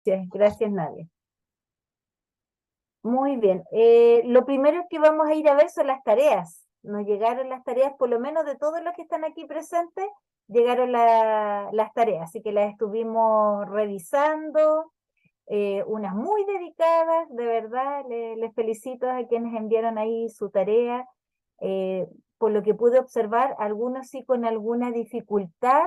Gracias, Nadia. Muy bien. Lo primero que vamos a ir a ver son las tareas. Nos llegaron las tareas, por lo menos de todos los que están aquí presentes, llegaron las tareas, así que las estuvimos revisando, unas muy dedicadas, de verdad, les felicito a quienes enviaron ahí su tarea. Eh, por lo que pude observar, algunos sí con alguna dificultad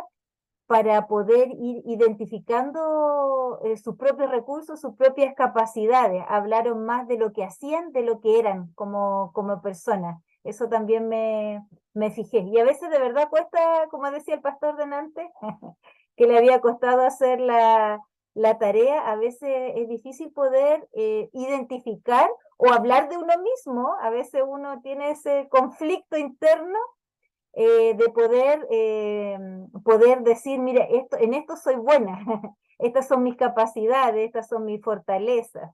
para poder ir identificando sus propios recursos, sus propias capacidades. Hablaron más de lo que hacían, de lo que eran como personas. Eso también me fijé. Y a veces de verdad cuesta, como decía el pastor delante, que le había costado hacer la tarea, a veces es difícil poder identificar o hablar de uno mismo. A veces uno tiene ese conflicto interno de poder decir, mira, en esto soy buena, estas son mis capacidades, estas son mis fortalezas.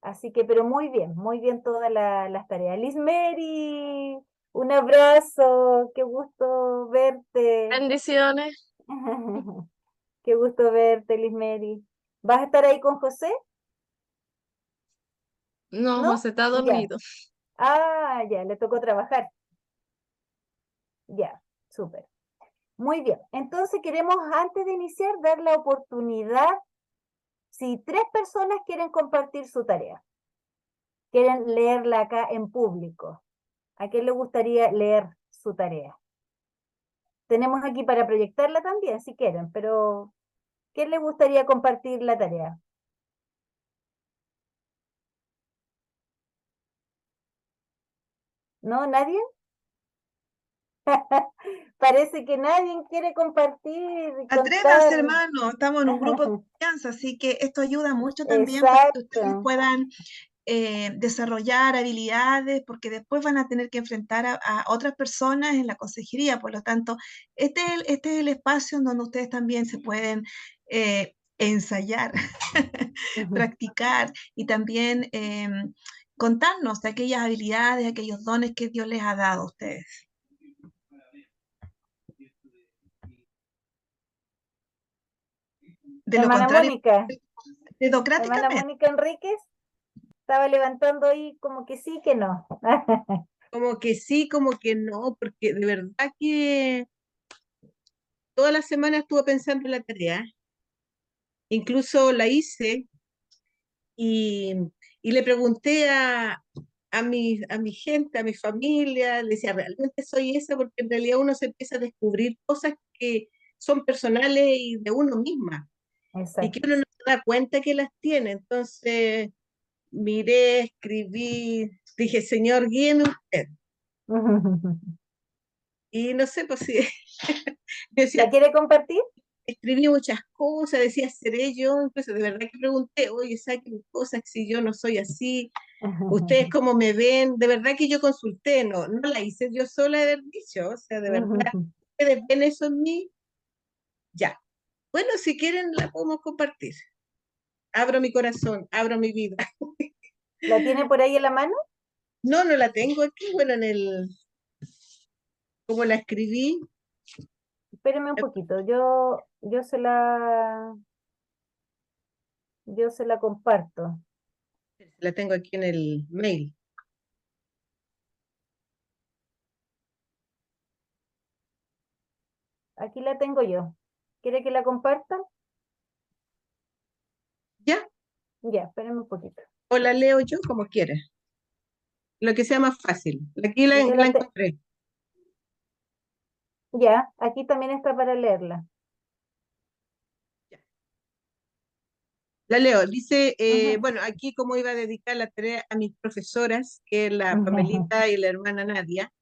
Así que, pero muy bien todas las tareas. Liz Mary, un abrazo, qué gusto verte. Bendiciones. Qué gusto verte, Liz Mary. ¿Vas a estar ahí con José? No, ¿No? José está Ya. dormido. Ah, ya, le tocó trabajar. Ya, súper. Muy bien. Entonces queremos, antes de iniciar, dar la oportunidad si tres personas quieren compartir su tarea, quieren leerla acá en público, ¿a quién le gustaría leer su tarea? Tenemos aquí para proyectarla también, si quieren, pero ¿quién le gustaría compartir la tarea? ¿No? ¿Nadie? Parece que nadie quiere compartir y Atrévanse, contar. hermano, estamos en un grupo de confianza, así que esto ayuda mucho también para que ustedes Exacto. puedan desarrollar habilidades, porque después van a tener que enfrentar a otras personas en la consejería. Por lo tanto, este es el espacio en donde ustedes también se pueden ensayar, practicar y también contarnos de aquellas habilidades, aquellos dones que Dios les ha dado a ustedes. De lo Hermana contrario, Mónica, hermana dedocráticamente, Mónica Enríquez, estaba levantando ahí como que sí, que no. Como que sí, como que no, porque de verdad que toda la semana estuve pensando en la tarea, incluso la hice y, y le pregunté a mi gente, a mi familia, le decía, ¿realmente soy esa? Porque en realidad uno se empieza a descubrir cosas que son personales y de uno misma, y que Exacto. uno no se da cuenta que las tiene. Entonces miré, escribí, dije, Señor, guíeme usted. Y no sé, pues sí, decía, ¿La quiere compartir? escribí muchas cosas, decía, seré yo, entonces de verdad que pregunté, oye, saquen cosas si yo no soy así, ustedes cómo me ven, de verdad que yo consulté, no la hice yo sola de haber dicho, o sea, de verdad, ustedes ven eso en mí, ya. Bueno, si quieren la podemos compartir. Abro mi corazón, abro mi vida. ¿La tiene por ahí en la mano? No la tengo aquí, bueno, como la escribí, Espéreme un poquito, yo se la comparto. la tengo aquí en el mail. Aquí la tengo yo. ¿Quiere que la comparta? Ya, Ya, espéreme un poquito. o la leo yo como quiera, lo que sea más fácil. Aquí la, Yo la la te- encontré. ya, aquí también está para leerla. La leo, dice, Ujú. bueno, aquí como iba a dedicar la tarea a mis profesoras, que es la Pamelita y la hermana Nadia.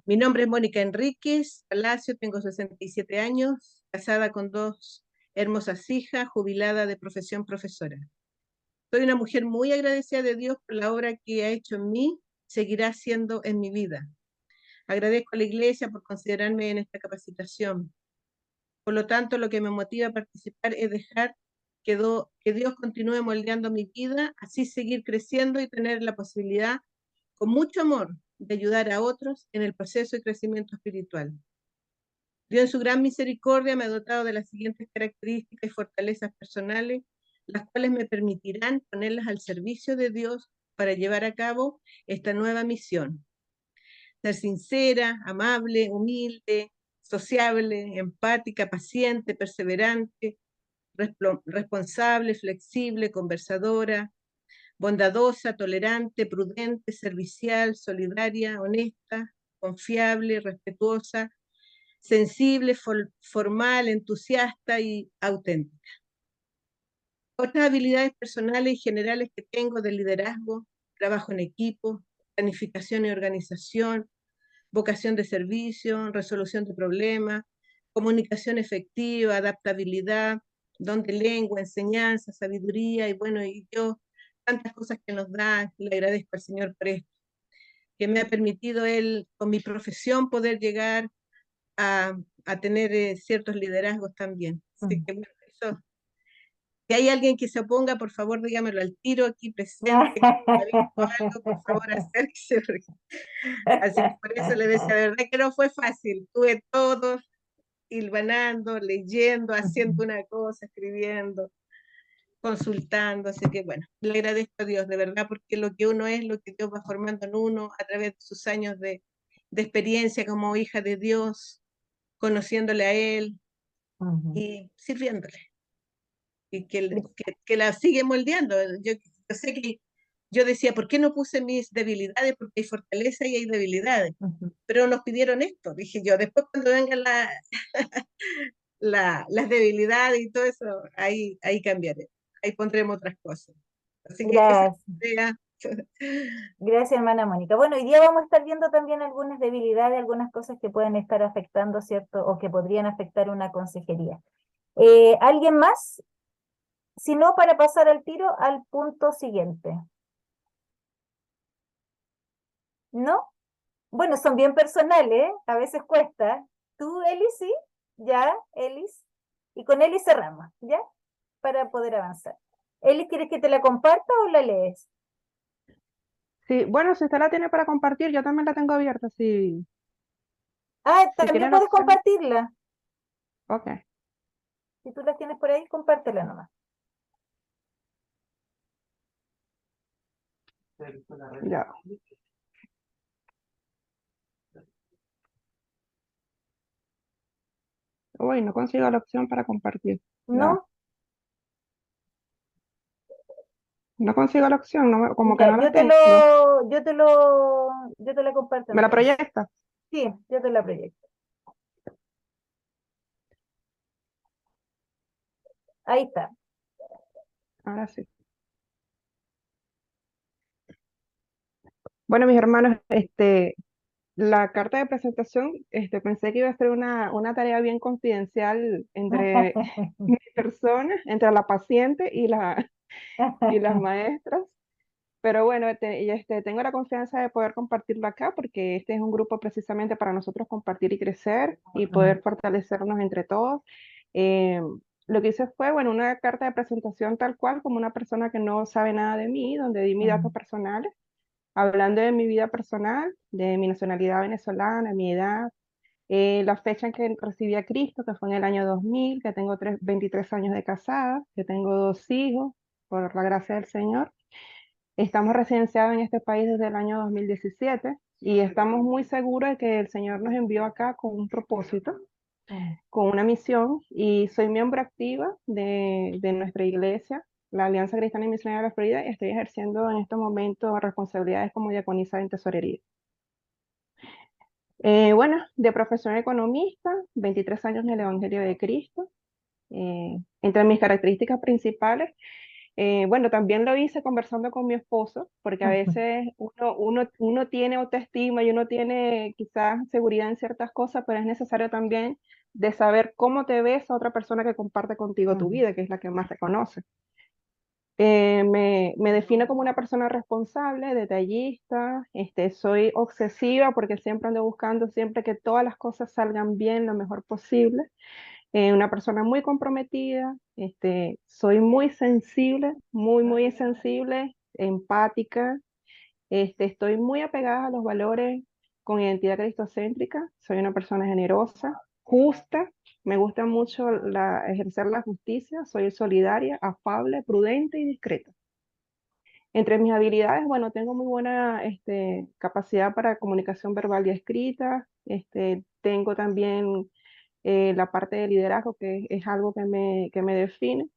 Mi nombre es Mónica Enríquez Palacio, tengo 67 años, casada con dos hermosas hijas, jubilada de profesión profesora. Soy una mujer muy agradecida de Dios por la obra que ha hecho en mí, seguirá haciendo en mi vida. Agradezco a la Iglesia por considerarme en esta capacitación. Por lo tanto, lo que me motiva a participar es dejar que Dios continúe moldeando mi vida, así seguir creciendo y tener la posibilidad, con mucho amor, de ayudar a otros en el proceso de crecimiento espiritual. Dios en su gran misericordia me ha dotado de las siguientes características y fortalezas personales las cuales me permitirán ponerlas al servicio de Dios para llevar a cabo esta nueva misión. Ser sincera, amable, humilde, sociable, empática, paciente, perseverante, responsable, flexible, conversadora, bondadosa, tolerante, prudente, servicial, solidaria, honesta, confiable, respetuosa, sensible, formal, entusiasta y auténtica. Otras habilidades personales y generales que tengo de liderazgo: trabajo en equipo, planificación y organización, vocación de servicio, resolución de problemas, comunicación efectiva, adaptabilidad, don de lengua, enseñanza, sabiduría, y bueno, y yo, tantas cosas que nos da. Le agradezco al Señor por esto, que me ha permitido Él, con mi profesión, poder llegar a tener ciertos liderazgos también. Así que bueno, eso. Si hay alguien que se oponga, por favor, dígamelo al tiro aquí presente, que ha visto algo, por favor, acérquese. Así que por eso le decía, de verdad que no fue fácil. Tuve todo hilvanando, leyendo, haciendo una cosa, escribiendo, consultando. Así que bueno, le agradezco a Dios, de verdad, porque lo que uno es, lo que Dios va formando en uno a través de sus años de experiencia como hija de Dios, conociéndole a Él y sirviéndole. Y que la sigue moldeando. Yo sé que yo decía, ¿por qué no puse mis debilidades? Porque hay fortaleza y hay debilidades. Pero nos pidieron esto, dije yo. Después cuando vengan las debilidades y todo eso, ahí cambiaré. Ahí pondremos otras cosas. Así que esa Gracias. es la idea. Gracias, hermana Mónica. Bueno, hoy día vamos a estar viendo también algunas debilidades, algunas cosas que pueden estar afectando, ¿cierto? O que podrían afectar una consejería. ¿Alguien más? Si no, para pasar al tiro al punto siguiente. ¿No? Bueno, son bien personales, ¿eh? A veces cuesta. ¿Tú, Elis, sí? ¿Ya, Elis? Y con Elis cerramos, ¿ya? Para poder avanzar. Elis, ¿quieres que te la comparta o la lees? Sí, bueno, si usted la tiene para compartir, yo también la tengo abierta. Ah, Si también tiene la puedes opción. compartirla. Ok, Si tú la tienes por ahí, compártela nomás. ya. Uy, no consigo la opción para compartir. Ya. ¿No? No consigo la opción, como que Ya, no la tengo. yo te la comparto ¿Me la entonces. proyecta? Sí, yo te la proyecto. Ahí está. Ahora sí. Bueno, mis hermanos, la carta de presentación, pensé que iba a ser una tarea bien confidencial entre mi persona, entre la paciente y las maestras. Pero bueno, tengo la confianza de poder compartirlo acá porque este es un grupo precisamente para nosotros compartir y crecer y poder fortalecernos entre todos. Eh, lo que hice fue, bueno, una carta de presentación tal cual como una persona que no sabe nada de mí, donde di mis datos personales, hablando de mi vida personal, de mi nacionalidad venezolana, mi edad, la fecha en que recibí a Cristo, que fue en el año 2000, que tengo 23 años de casada, que tengo 2 hijos, por la gracia del Señor. Estamos residenciados en este país desde el año 2017 y estamos muy seguros de que el Señor nos envió acá con un propósito, con una misión, y soy miembro activa de nuestra iglesia, la Alianza Cristiana y Misionera de la Florida, y estoy ejerciendo en este momento responsabilidades como diaconisa en tesorería. Bueno, de profesión economista, 23 años en el Evangelio de Cristo. Entre mis características principales, bueno, también lo hice conversando con mi esposo, porque a veces uno tiene autoestima y uno tiene quizás seguridad en ciertas cosas, pero es necesario también de saber cómo te ves a otra persona que comparte contigo tu vida, que es la que más te conoce. Me defino como una persona responsable, detallista, soy obsesiva porque siempre ando buscando siempre que todas las cosas salgan bien lo mejor posible. Una persona muy comprometida, soy muy sensible, muy sensible, empática, estoy muy apegada a los valores con identidad cristocéntrica, soy una persona generosa, justa, Me gusta mucho ejercer la justicia, soy solidaria, afable, prudente y discreta. Entre mis habilidades, bueno, tengo muy buena capacidad para comunicación verbal y escrita. Tengo también la parte de liderazgo, que es algo que me define.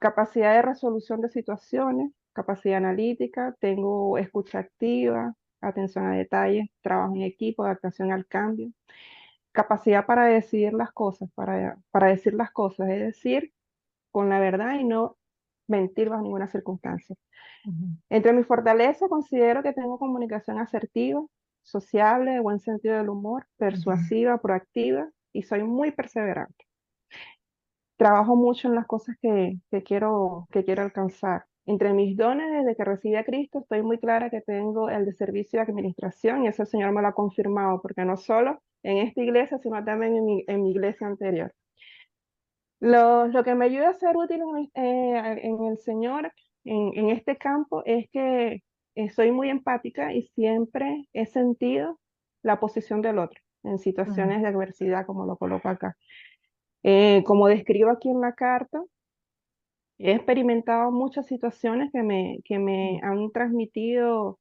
Capacidad de resolución de situaciones, capacidad analítica, tengo escucha activa, atención a detalles, trabajo en equipo, adaptación al cambio. Capacidad para decidir las cosas, para decir las cosas, es decir, con la verdad y no mentir bajo ninguna circunstancia. Entre mis fortalezas considero que tengo comunicación asertiva, sociable, de buen sentido del humor, persuasiva, proactiva y soy muy perseverante. Trabajo mucho en las cosas que quiero alcanzar. Entre mis dones, desde que recibí a Cristo, estoy muy clara que tengo el de servicio y administración y eso el Señor me lo ha confirmado, porque no solo en esta iglesia, sino también en mi iglesia anterior. Lo que me ayuda a ser útil en el Señor, en este campo, es que soy muy empática y siempre he sentido la posición del otro en situaciones de adversidad, como lo coloco acá. Como describo aquí en la carta, he experimentado muchas situaciones que me han transmitido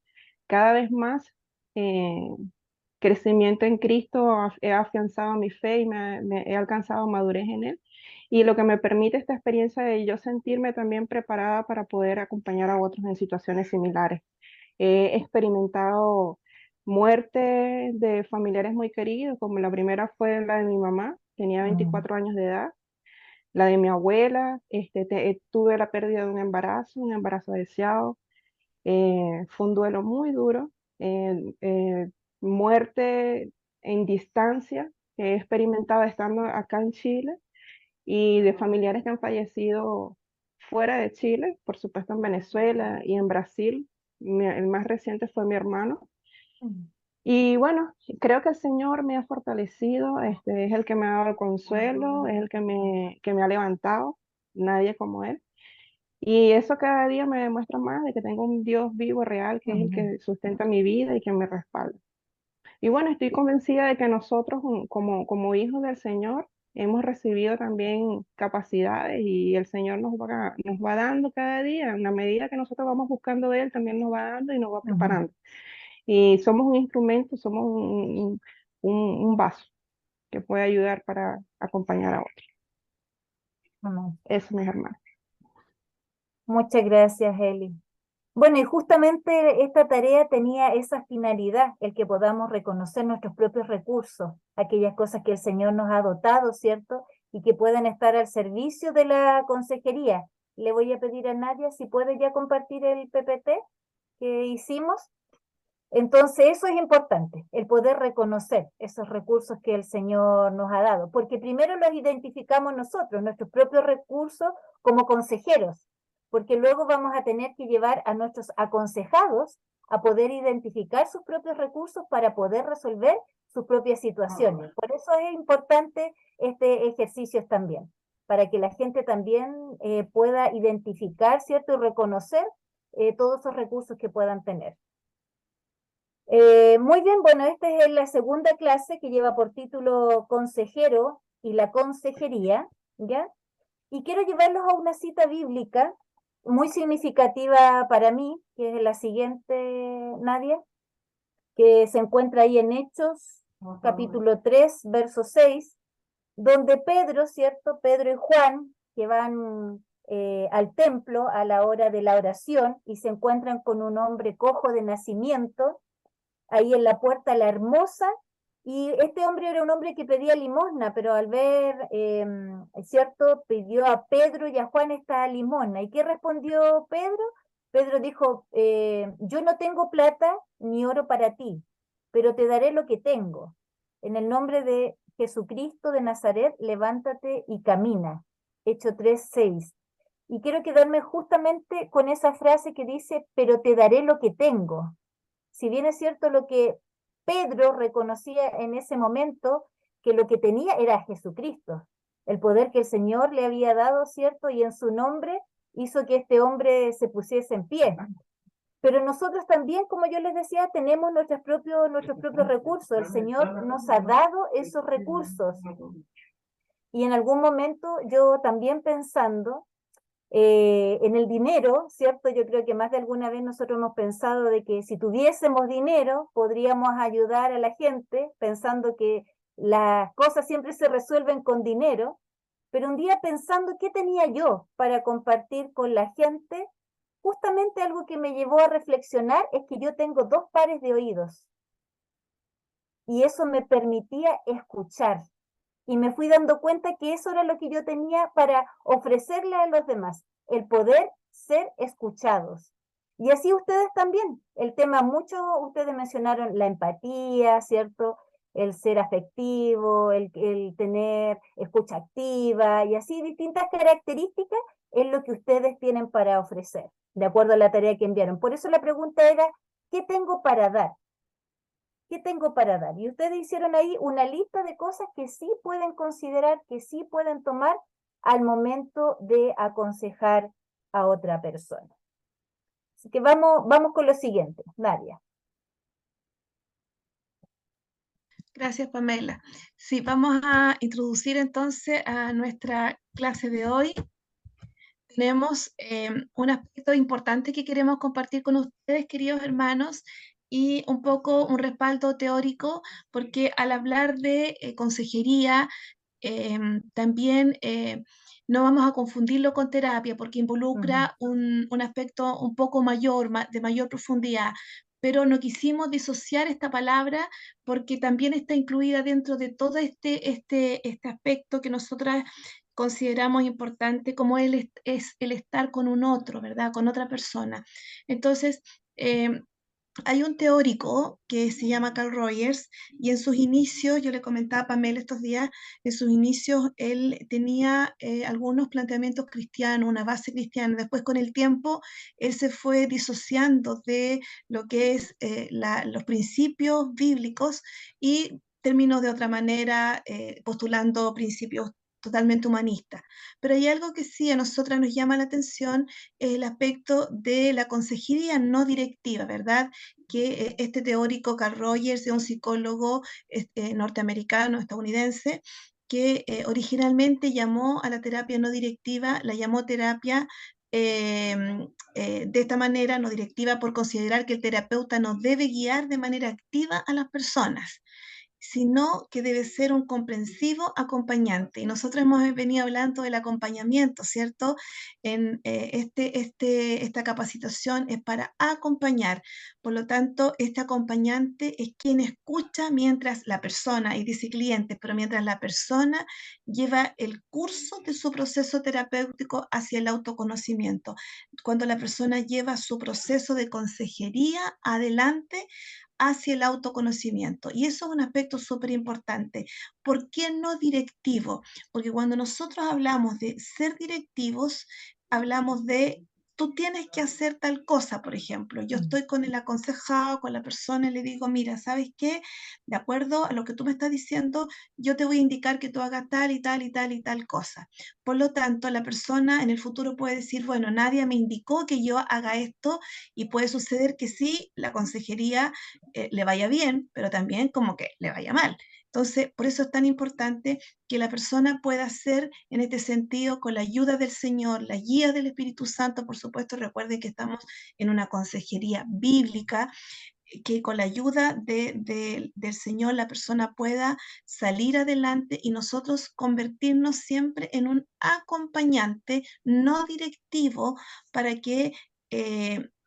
cada vez más eh, crecimiento en Cristo, he afianzado mi fe y he alcanzado madurez en Él. Y lo que me permite esta experiencia de yo sentirme también preparada para poder acompañar a otros en situaciones similares. He experimentado muerte de familiares muy queridos, como la primera fue la de mi mamá, tenía 24 años de edad. La de mi abuela, tuve la pérdida de un embarazo deseado. Fue un duelo muy duro. Muerte en distancia que he experimentado estando acá en Chile y de familiares que han fallecido fuera de Chile, por supuesto en Venezuela y en Brasil. El más reciente fue mi hermano. Y bueno, creo que el Señor me ha fortalecido, es el que me ha dado el consuelo, es el que me ha levantado, nadie como Él. Y eso cada día me demuestra más de que tengo un Dios vivo, real, que es el que sustenta mi vida y que me respalda. Y bueno, estoy convencida de que nosotros como hijos del Señor hemos recibido también capacidades y el Señor nos va dando cada día, en la medida que nosotros vamos buscando de Él, también nos va dando y nos va preparando. Y somos un instrumento, somos un vaso que puede ayudar para acompañar a otros. Eso, mis hermanos. Muchas gracias, Eli. Bueno, y justamente esta tarea tenía esa finalidad, el que podamos reconocer nuestros propios recursos, aquellas cosas que el Señor nos ha dotado, ¿cierto? Y que puedan estar al servicio de la consejería. Le voy a pedir a Nadia si puede ya compartir el PPT que hicimos. Entonces, eso es importante, el poder reconocer esos recursos que el Señor nos ha dado, porque primero los identificamos nosotros, nuestros propios recursos como consejeros, porque luego vamos a tener que llevar a nuestros aconsejados a poder identificar sus propios recursos para poder resolver sus propias situaciones. Por eso es importante este ejercicio también, para que la gente también pueda identificar, ¿cierto? Y reconocer todos esos recursos que puedan tener. Muy bien, bueno, esta es la segunda clase que lleva por título Consejero y la Consejería, ¿ya? Y quiero llevarlos a una cita bíblica muy significativa para mí, que es la siguiente, Nadia, que se encuentra ahí en Hechos, capítulo 3, verso 6, donde Pedro, ¿cierto? Pedro y Juan, que van al templo a la hora de la oración y se encuentran con un hombre cojo de nacimiento, ahí en la puerta La Hermosa, y este hombre era un hombre que pedía limosna, pero al ver, ¿cierto? Pidió a Pedro y a Juan esta limosna. ¿Y qué respondió Pedro? Pedro dijo, yo no tengo plata ni oro para ti, pero te daré lo que tengo. En el nombre de Jesucristo de Nazaret, levántate y camina. Hechos 3:6. Y quiero quedarme justamente con esa frase que dice, pero te daré lo que tengo. Si bien es cierto lo que Pedro reconocía en ese momento, que lo que tenía era Jesucristo, el poder que el Señor le había dado, ¿cierto? Y en su nombre hizo que este hombre se pusiese en pie. Pero nosotros también, como yo les decía, tenemos nuestros propios recursos. El Señor nos ha dado esos recursos. y en algún momento yo también pensando en el dinero, ¿cierto? Yo creo que más de alguna vez nosotros hemos pensado de que si tuviésemos dinero podríamos ayudar a la gente, pensando que las cosas siempre se resuelven con dinero, pero un día pensando qué tenía yo para compartir con la gente, justamente algo que me llevó a reflexionar es que yo tengo 2 pares de oídos y eso me permitía escuchar. Y me fui dando cuenta que eso era lo que yo tenía para ofrecerle a los demás, el poder ser escuchados. Y así ustedes también. El tema, mucho ustedes mencionaron la empatía, ¿cierto? El ser afectivo, el tener escucha activa y así distintas características es lo que ustedes tienen para ofrecer, de acuerdo a la tarea que enviaron. Por eso la pregunta era, ¿qué tengo para dar? ¿Qué tengo para dar? Y ustedes hicieron ahí una lista de cosas que sí pueden considerar, que sí pueden tomar al momento de aconsejar a otra persona. Así que vamos con lo siguiente, Nadia. Gracias, Pamela. Sí, vamos a introducir entonces a nuestra clase de hoy. Tenemos un aspecto importante que queremos compartir con ustedes, queridos hermanos, y un poco un respaldo teórico, porque al hablar de consejería, también no vamos a confundirlo con terapia, porque involucra un aspecto un poco mayor, de mayor profundidad. Pero no quisimos disociar esta palabra porque también está incluida dentro de todo este aspecto que nosotras consideramos importante, como es el estar con un otro, ¿verdad? Con otra persona. Entonces, hay un teórico que se llama Carl Rogers y en sus inicios, yo le comentaba a Pamela estos días, en sus inicios él tenía algunos planteamientos cristianos, una base cristiana. Después con el tiempo él se fue disociando de lo que es los principios bíblicos y terminó de otra manera postulando principios totalmente humanistas. Pero hay algo que sí a nosotras nos llama la atención, es el aspecto de la consejería no directiva, ¿verdad? Que este teórico Carl Rogers es un psicólogo norteamericano, estadounidense, que originalmente llamó a la terapia no directiva, la llamó terapia de esta manera, no directiva, por considerar que el terapeuta no debe guiar de manera activa a las personas, sino que debe ser un comprensivo acompañante. Y nosotros hemos venido hablando del acompañamiento, ¿cierto? En esta capacitación es para acompañar. Por lo tanto, este acompañante es quien escucha mientras la persona, y dice cliente, pero mientras la persona lleva el curso de su proceso terapéutico hacia el autoconocimiento. Cuando la persona lleva su proceso de consejería adelante, hacia el autoconocimiento. Y eso es un aspecto súper importante. ¿Por qué no directivo? Porque cuando nosotros hablamos de ser directivos, hablamos de tú tienes que hacer tal cosa, por ejemplo. Yo estoy con el aconsejado, con la persona y le digo, mira, ¿sabes qué? De acuerdo a lo que tú me estás diciendo, yo te voy a indicar que tú hagas tal y tal y tal y tal cosa. Por lo tanto, la persona en el futuro puede decir, bueno, nadie me indicó que yo haga esto y puede suceder que sí, la consejería le vaya bien, pero también como que le vaya mal. Entonces, por eso es tan importante que la persona pueda hacer en este sentido, con la ayuda del Señor, la guía del Espíritu Santo, por supuesto, recuerden que estamos en una consejería bíblica, que con la ayuda del Señor la persona pueda salir adelante y nosotros convertirnos siempre en un acompañante no directivo para que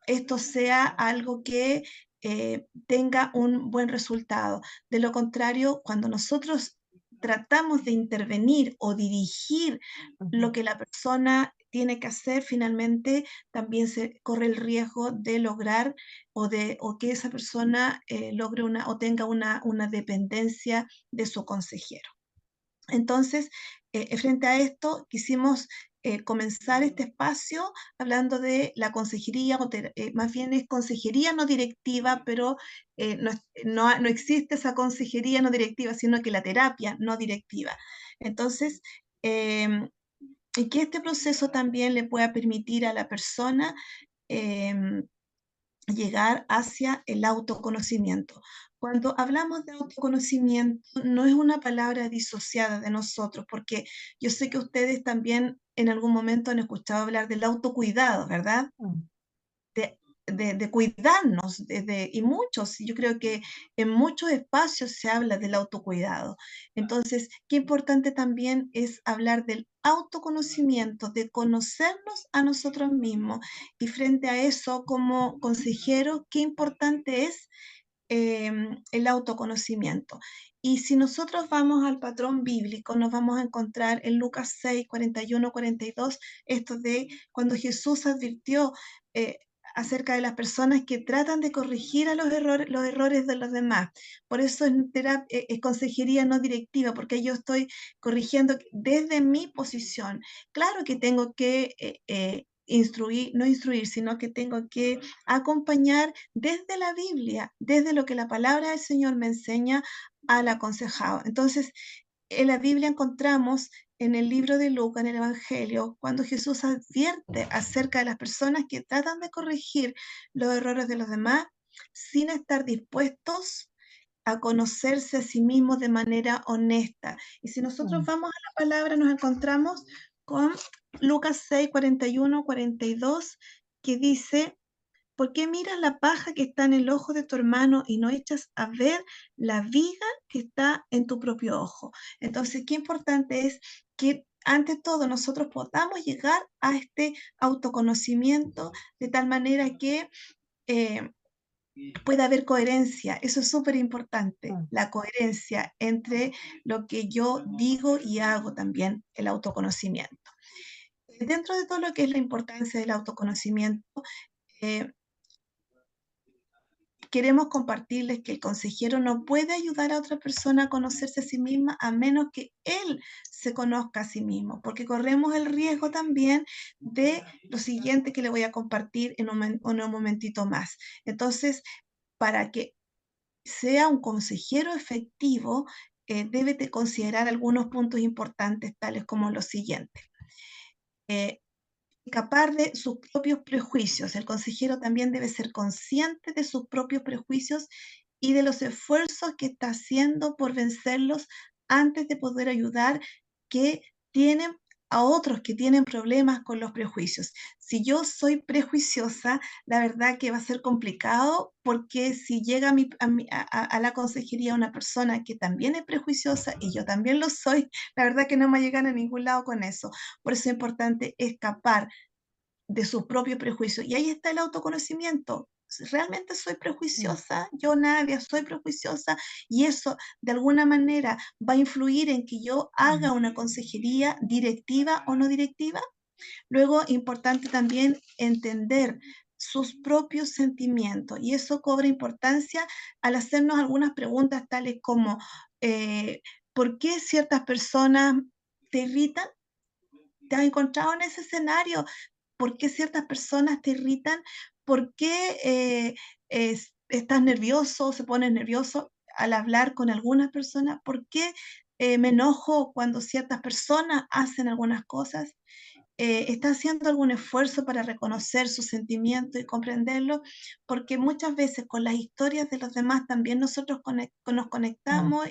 esto sea algo que tenga un buen resultado. De lo contrario, cuando nosotros tratamos de intervenir o dirigir lo que la persona tiene que hacer, finalmente también se corre el riesgo de lograr o que esa persona logre o tenga una dependencia de su consejero. Entonces, frente a esto, quisimos comenzar este espacio hablando de la consejería, más bien es consejería no directiva, pero no existe esa consejería no directiva, sino que la terapia no directiva. Entonces, y que este proceso también le pueda permitir a la persona llegar hacia el autoconocimiento. Cuando hablamos de autoconocimiento, no es una palabra disociada de nosotros, porque yo sé que ustedes también en algún momento han escuchado hablar del autocuidado, ¿verdad? Mm, De cuidarnos, y muchos, yo creo que en muchos espacios se habla del autocuidado. Entonces, qué importante también es hablar del autoconocimiento, de conocernos a nosotros mismos. Y frente a eso, como consejero, qué importante es el autoconocimiento. Y si nosotros vamos al patrón bíblico, nos vamos a encontrar en Lucas 6, 41, 42, esto de cuando Jesús advirtió eh, acerca de las personas que tratan de corregir a los errores de los demás. Por eso es consejería no directiva, porque yo estoy corrigiendo desde mi posición. Claro que tengo que instruir, no instruir, sino que tengo que acompañar desde la Biblia, desde lo que la palabra del Señor me enseña al aconsejado. Entonces, en la Biblia encontramos en el libro de Lucas, en el Evangelio, cuando Jesús advierte acerca de las personas que tratan de corregir los errores de los demás sin estar dispuestos a conocerse a sí mismos de manera honesta. Y si nosotros mm, vamos a la palabra, nos encontramos con Lucas 6, 41, 42, que dice: ¿por qué miras la paja que está en el ojo de tu hermano y no echas a ver la viga que está en tu propio ojo? Entonces, qué importante es que ante todo nosotros podamos llegar a este autoconocimiento de tal manera que eh, pueda haber coherencia. Eso es súper importante, mm, la coherencia entre lo que yo digo y hago también, el autoconocimiento. Dentro de todo lo que es la importancia del autoconocimiento, eh, queremos compartirles que el consejero no puede ayudar a otra persona a conocerse a sí misma a menos que él se conozca a sí mismo, porque corremos el riesgo también de lo siguiente que le voy a compartir en un momentito más. Entonces, para que sea un consejero efectivo, debe de considerar algunos puntos importantes, tales como los siguientes. Eh, Escapar de sus propios prejuicios. El consejero también debe ser consciente de sus propios prejuicios y de los esfuerzos que está haciendo por vencerlos antes de poder ayudar que tienen a otros que tienen problemas con los prejuicios. Si yo soy prejuiciosa, la verdad que va a ser complicado porque si llega a la consejería una persona que también es prejuiciosa y yo también lo soy, la verdad que no me llegan a ningún lado con eso. Por eso es importante escapar de su propio prejuicio. Y ahí está el autoconocimiento. ¿Realmente soy mm, prejuiciosa? Yo, Nadia, soy prejuiciosa, y eso de alguna manera va a influir en que yo haga una consejería directiva o no directiva. Luego, importante también entender sus propios sentimientos, y eso cobra importancia al hacernos algunas preguntas tales como ¿por qué ciertas personas te irritan? ¿Te has encontrado en ese escenario? ¿Por qué ciertas personas te irritan? ¿Por qué estás nervioso o se pones nervioso al hablar con algunas personas? ¿Por qué me enojo cuando ciertas personas hacen algunas cosas? ¿Está haciendo algún esfuerzo para reconocer sus sentimientos y comprenderlos? Porque muchas veces con las historias de los demás también nosotros nos mm, conectamos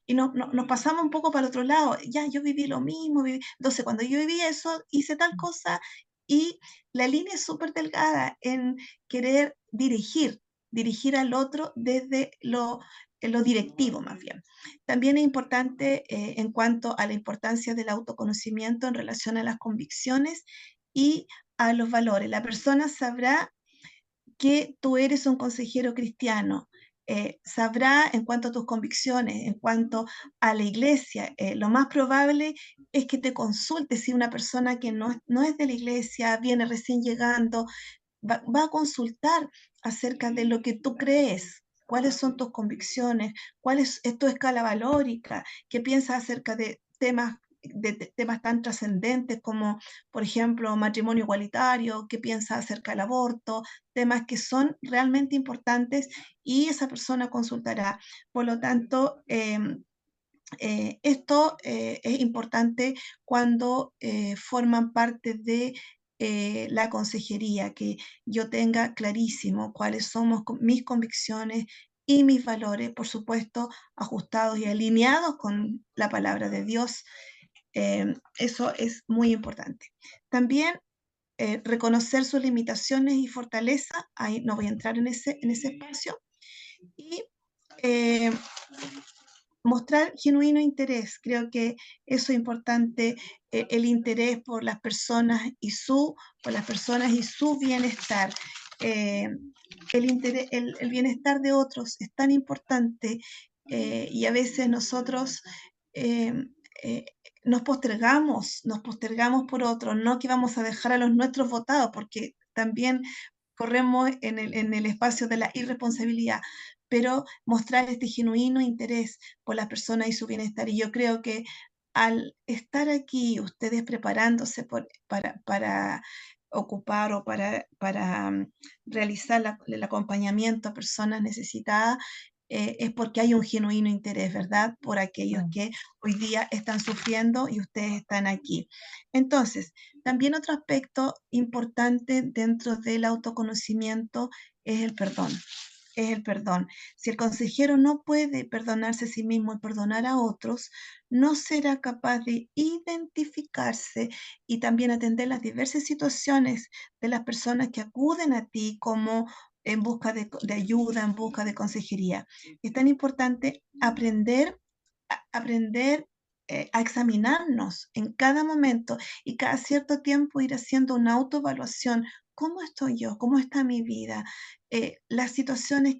y nos pasamos un poco para el otro lado. Ya, yo viví lo mismo. Entonces, cuando yo viví eso, hice tal cosa, y la línea es súper delgada en querer dirigir al otro desde lo directivo más bien. También es importante en cuanto a la importancia del autoconocimiento en relación a las convicciones y a los valores. La persona sabrá que tú eres un consejero cristiano, sabrá en cuanto a tus convicciones, en cuanto a la iglesia. Lo más probable es que te consulte si una persona que no es de la iglesia, viene recién llegando, va a consultar acerca de lo que tú crees. ¿Cuáles son tus convicciones? ¿Cuál es tu escala valórica? ¿Qué piensas acerca de temas tan trascendentes como, por ejemplo, matrimonio igualitario? ¿Qué piensas acerca del aborto? Temas que son realmente importantes, y esa persona consultará. Por lo tanto, esto es importante cuando forman parte de la consejería, que yo tenga clarísimo cuáles son mis convicciones y mis valores, por supuesto, ajustados y alineados con la palabra de Dios. Eso es muy importante. También reconocer sus limitaciones y fortalezas, ahí no voy a entrar en ese espacio, y mostrar genuino interés. Creo que eso es importante, el interés por las personas y su bienestar. El bienestar de otros es tan importante, y a veces nosotros eh, eh, nos postergamos por otros, no que vamos a dejar a los nuestros votados, porque también corremos en el espacio de la irresponsabilidad, pero mostrar este genuino interés por las personas y su bienestar. Y yo creo que al estar aquí, ustedes preparándose para ocupar o para realizar el acompañamiento a personas necesitadas, es porque hay un genuino interés, ¿verdad? Por aquellos que hoy día están sufriendo y ustedes están aquí. Entonces, también otro aspecto importante dentro del autoconocimiento es el perdón. Es el perdón. Si el consejero no puede perdonarse a sí mismo y perdonar a otros, no será capaz de identificarse y también atender las diversas situaciones de las personas que acuden a ti como en busca de ayuda, en busca de consejería. Es tan importante aprender a examinarnos en cada momento y cada cierto tiempo ir haciendo una autoevaluación. ¿Cómo estoy yo? ¿Cómo está mi vida? Las situaciones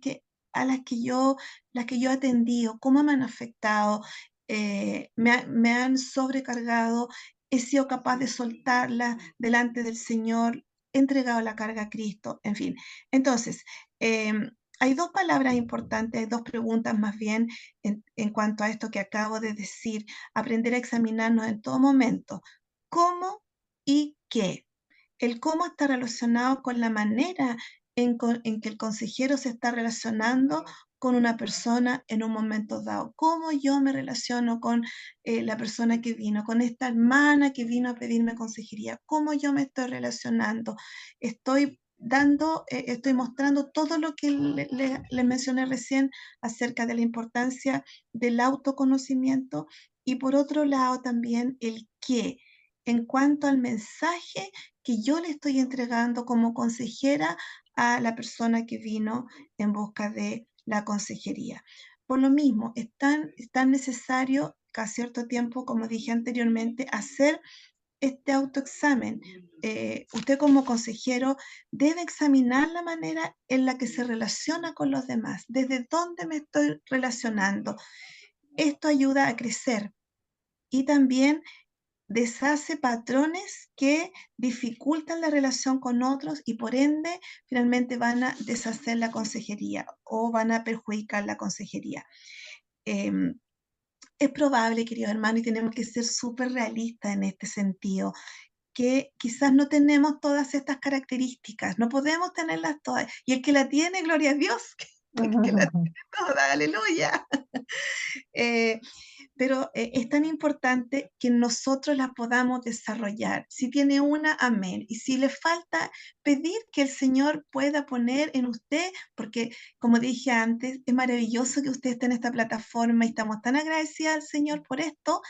las que yo he atendido, cómo me han afectado, me han sobrecargado, he sido capaz de soltarlas delante del Señor, he entregado la carga a Cristo, en fin. Entonces, hay dos palabras importantes, hay dos preguntas más bien en cuanto a esto que acabo de decir, aprender a examinarnos en todo momento. ¿Cómo y qué? El cómo está relacionado con la manera en que el consejero se está relacionando con una persona en un momento dado. Cómo yo me relaciono con la persona que vino, con esta hermana que vino a pedirme consejería. Cómo yo me estoy relacionando. Estoy mostrando todo lo que le mencioné recién acerca de la importancia del autoconocimiento, y por otro lado también el qué, en cuanto al mensaje que yo le estoy entregando como consejera a la persona que vino en busca de la consejería. Por lo mismo, es tan necesario cada cierto tiempo, como dije anteriormente, hacer este autoexamen. Usted como consejero debe examinar la manera en la que se relaciona con los demás, desde dónde me estoy relacionando. Esto ayuda a crecer y también deshace patrones que dificultan la relación con otros y por ende finalmente van a deshacer la consejería o van a perjudicar la consejería. Es probable, querido hermano, y tenemos que ser súper realistas en este sentido, que quizás no tenemos todas estas características, no podemos tenerlas todas. Y el que la tiene, gloria a Dios, el que la tiene toda, aleluya. Pero es tan importante que nosotros las podamos desarrollar. Si tiene una, amén. Y si le falta, pedir que el Señor pueda poner en usted, porque como dije antes, es maravilloso que usted esté en esta plataforma y estamos tan agradecidas al Señor por esto.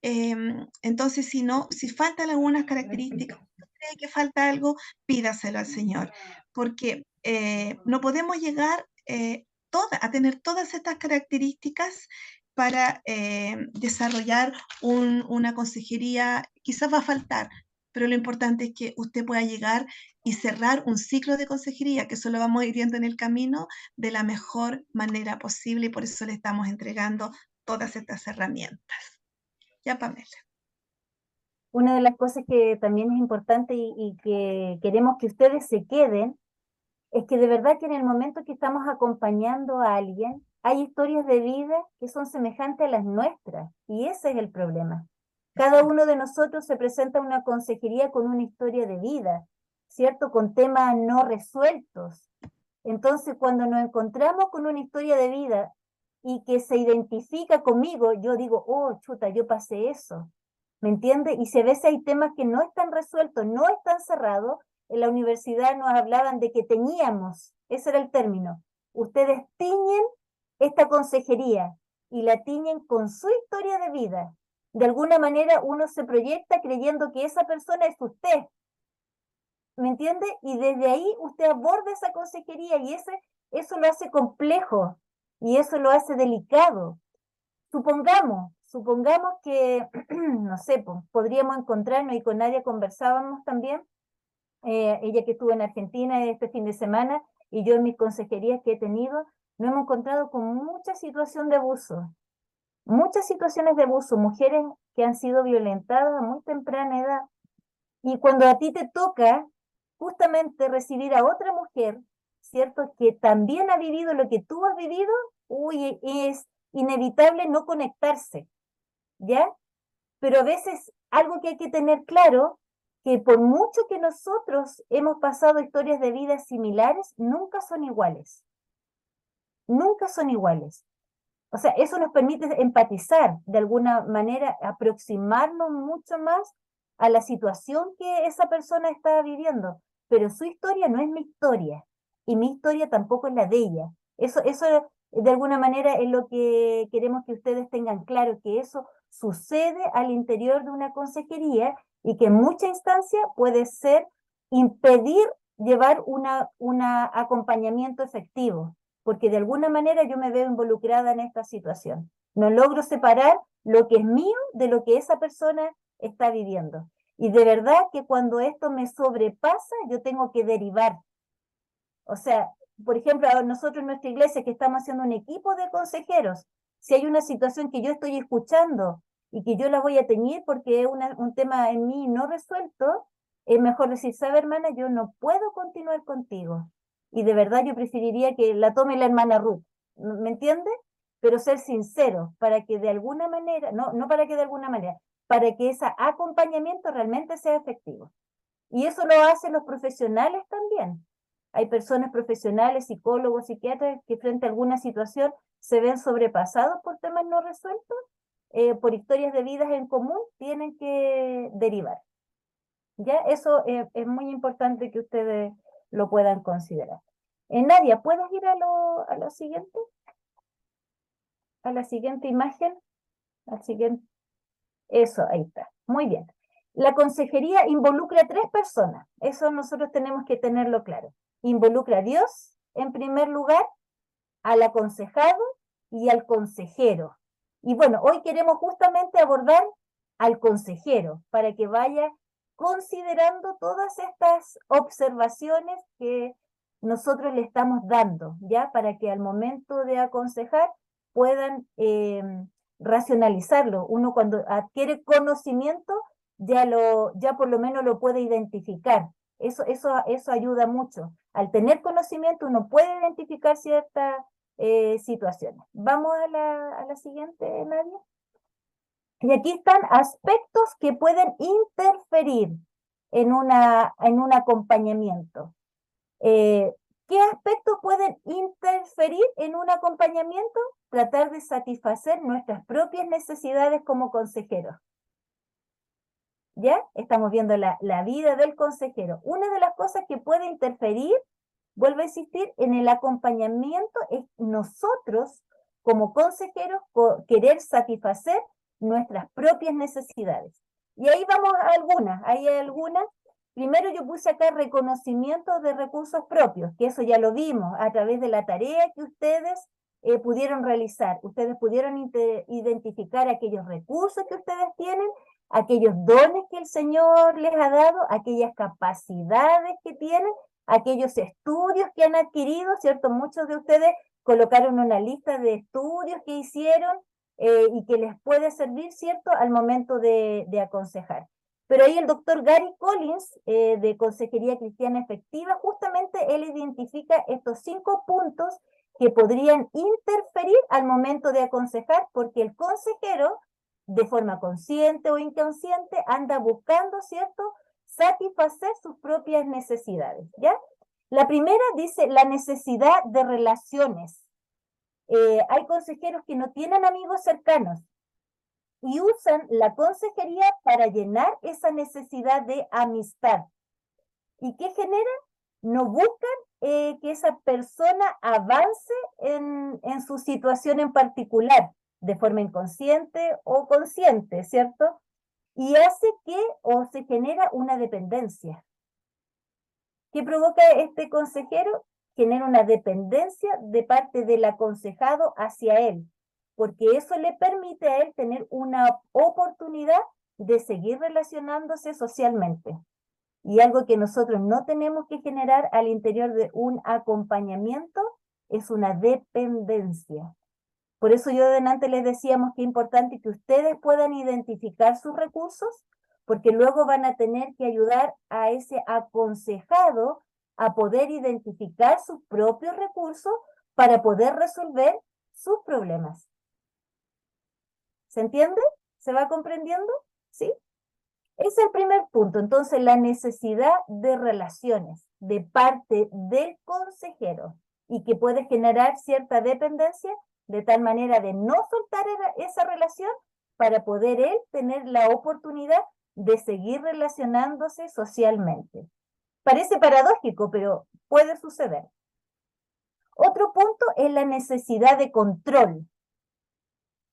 Entonces, si faltan algunas características, cree que falta algo, pídaselo al Señor, porque no podemos llegar a tener todas estas características para desarrollar una consejería. Quizás va a faltar, pero lo importante es que usted pueda llegar y cerrar un ciclo de consejería, que eso lo vamos a ir viendo en el camino de la mejor manera posible, y por eso le estamos entregando todas estas herramientas. Ya, Pamela. Una de las cosas que también es importante y que queremos que ustedes se queden es que de verdad que en el momento que estamos acompañando a alguien, hay historias de vida que son semejantes a las nuestras, y ese es el problema. Cada uno de nosotros se presenta a una consejería con una historia de vida, ¿cierto? Con temas no resueltos. Entonces, cuando nos encontramos con una historia de vida y que se identifica conmigo, yo digo, oh, chuta, yo pasé eso. ¿me entiende? Y si a veces hay temas que no están resueltos, no están cerrados, en la universidad nos hablaban de que teñíamos, ese era el término. Ustedes tiñen esta consejería y la tiñen con su historia de vida. De alguna manera uno se proyecta creyendo que esa persona es usted, ¿me entiende? Y desde ahí usted aborda esa consejería y eso lo hace complejo y eso lo hace delicado. Supongamos que, no sé, podríamos encontrarnos, y con Nadia conversábamos también, ella que estuvo en Argentina este fin de semana, y yo en mis consejerías que he tenido, nos hemos encontrado con muchas situaciones de abuso, mujeres que han sido violentadas a muy temprana edad. Y cuando a ti te toca justamente recibir a otra mujer, ¿cierto? Que también ha vivido lo que tú has vivido, uy, es inevitable no conectarse, ¿ya? Pero a veces algo que hay que tener claro, que por mucho que nosotros hemos pasado historias de vida similares, nunca son iguales. Nunca son iguales. O sea, eso nos permite empatizar, de alguna manera, aproximarnos mucho más a la situación que esa persona está viviendo. Pero su historia no es mi historia, y mi historia tampoco es la de ella. Eso de alguna manera es lo que queremos que ustedes tengan claro, que eso sucede al interior de una consejería y que en mucha instancia puede ser impedir llevar un acompañamiento efectivo, porque de alguna manera yo me veo involucrada en esta situación. No logro separar lo que es mío de lo que esa persona está viviendo. Y de verdad que cuando esto me sobrepasa, yo tengo que derivar. O sea, por ejemplo, nosotros en nuestra iglesia que estamos haciendo un equipo de consejeros, si hay una situación que yo estoy escuchando y que yo la voy a teñir porque es un tema en mí no resuelto, es mejor decir, ¿sabe, hermana? Yo no puedo continuar contigo. Y de verdad yo preferiría que la tome la hermana Ruth, ¿me entiende? Pero ser sincero, para que de alguna manera, no para que de alguna manera, para que ese acompañamiento realmente sea efectivo. Y eso lo hacen los profesionales también. Hay personas profesionales, psicólogos, psiquiatras, que frente a alguna situación se ven sobrepasados por temas no resueltos, por historias de vidas en común, tienen que derivar. ¿Ya? Eso es muy importante que ustedes lo puedan considerar. Nadia, ¿puedes ir a lo siguiente? A la siguiente imagen. Al siguiente. Eso, ahí está. Muy bien. La consejería involucra a 3 personas. Eso nosotros tenemos que tenerlo claro. Involucra a Dios, en primer lugar, al aconsejado y al consejero. Y bueno, hoy queremos justamente abordar al consejero para que vaya considerando todas estas observaciones que nosotros le estamos dando, ¿ya? Para que al momento de aconsejar puedan racionalizarlo. Uno cuando adquiere conocimiento ya por lo menos lo puede identificar. Eso ayuda mucho. Al tener conocimiento uno puede identificar ciertas situaciones. Vamos a la siguiente, Nadia. Y aquí están aspectos que pueden interferir en un acompañamiento. ¿Qué aspectos pueden interferir en un acompañamiento? Tratar de satisfacer nuestras propias necesidades como consejeros. ¿Ya? Estamos viendo la vida del consejero. Una de las cosas que puede interferir, vuelvo a insistir, en el acompañamiento es nosotros, como consejeros, querer satisfacer nuestras propias necesidades. Y ahí vamos a algunas, hay algunas. Primero yo puse acá reconocimiento de recursos propios, que eso ya lo vimos a través de la tarea que ustedes pudieron realizar. Ustedes pudieron identificar aquellos recursos que ustedes tienen, aquellos dones que el Señor les ha dado, aquellas capacidades que tienen, aquellos estudios que han adquirido, ¿cierto? Muchos de ustedes colocaron una lista de estudios que hicieron y que les puede servir, ¿cierto?, al momento de aconsejar. Pero ahí el doctor Gary Collins, de Consejería Cristiana Efectiva, justamente él identifica estos 5 puntos que podrían interferir al momento de aconsejar, porque el consejero, de forma consciente o inconsciente, anda buscando, ¿cierto?, satisfacer sus propias necesidades, ¿ya? La primera dice la necesidad de relaciones. Hay consejeros que no tienen amigos cercanos, y usan la consejería para llenar esa necesidad de amistad. ¿Y qué generan? No buscan que esa persona avance en su situación en particular, de forma inconsciente o consciente, ¿cierto? Y hace que o se genera una dependencia. ¿Qué provoca este consejero? Genera una dependencia de parte del aconsejado hacia él, porque eso le permite a él tener una oportunidad de seguir relacionándose socialmente. Y algo que nosotros no tenemos que generar al interior de un acompañamiento es una dependencia. Por eso yo delante les decíamos que es importante que ustedes puedan identificar sus recursos, porque luego van a tener que ayudar a ese aconsejado a poder identificar sus propios recursos para poder resolver sus problemas. ¿Se entiende? ¿Se va comprendiendo? ¿Sí? Ese es el primer punto. Entonces, la necesidad de relaciones de parte del consejero y que puede generar cierta dependencia de tal manera de no soltar esa relación para poder él tener la oportunidad de seguir relacionándose socialmente. Parece paradójico, pero puede suceder. Otro punto es la necesidad de control.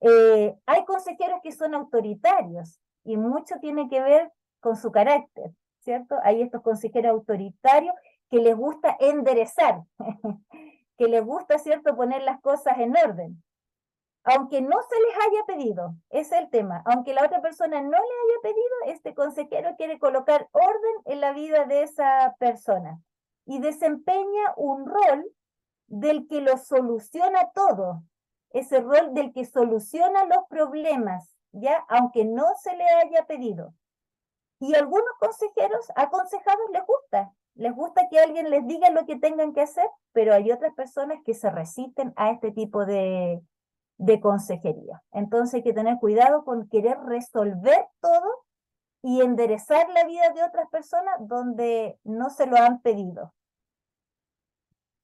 Hay consejeros que son autoritarios y mucho tiene que ver con su carácter, ¿cierto? Hay estos consejeros autoritarios que les gusta enderezar, que les gusta, ¿cierto?, poner las cosas en orden. Aunque no se les haya pedido, ese es el tema, aunque la otra persona no le haya pedido, este consejero quiere colocar orden en la vida de esa persona y desempeña un rol del que lo soluciona todo, ese rol del que soluciona los problemas, ¿ya? Aunque no se le haya pedido. Y a algunos consejeros, aconsejados, les gusta que alguien les diga lo que tengan que hacer, pero hay otras personas que se resisten a este tipo de consejería. Entonces hay que tener cuidado con querer resolver todo y enderezar la vida de otras personas donde no se lo han pedido.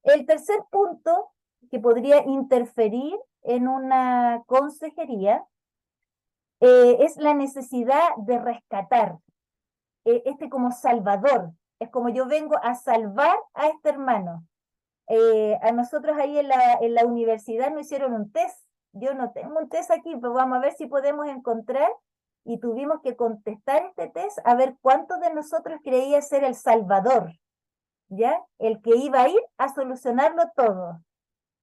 El tercer punto que podría interferir en una consejería es la necesidad de rescatar, como salvador. Es como yo vengo a salvar a este hermano. A nosotros ahí en la universidad nos hicieron un test. Yo no tengo un test aquí, pero vamos a ver si podemos encontrar. Y tuvimos que contestar este test a ver cuántos de nosotros creía ser el salvador, ¿ya? El que iba a ir a solucionarlo todo.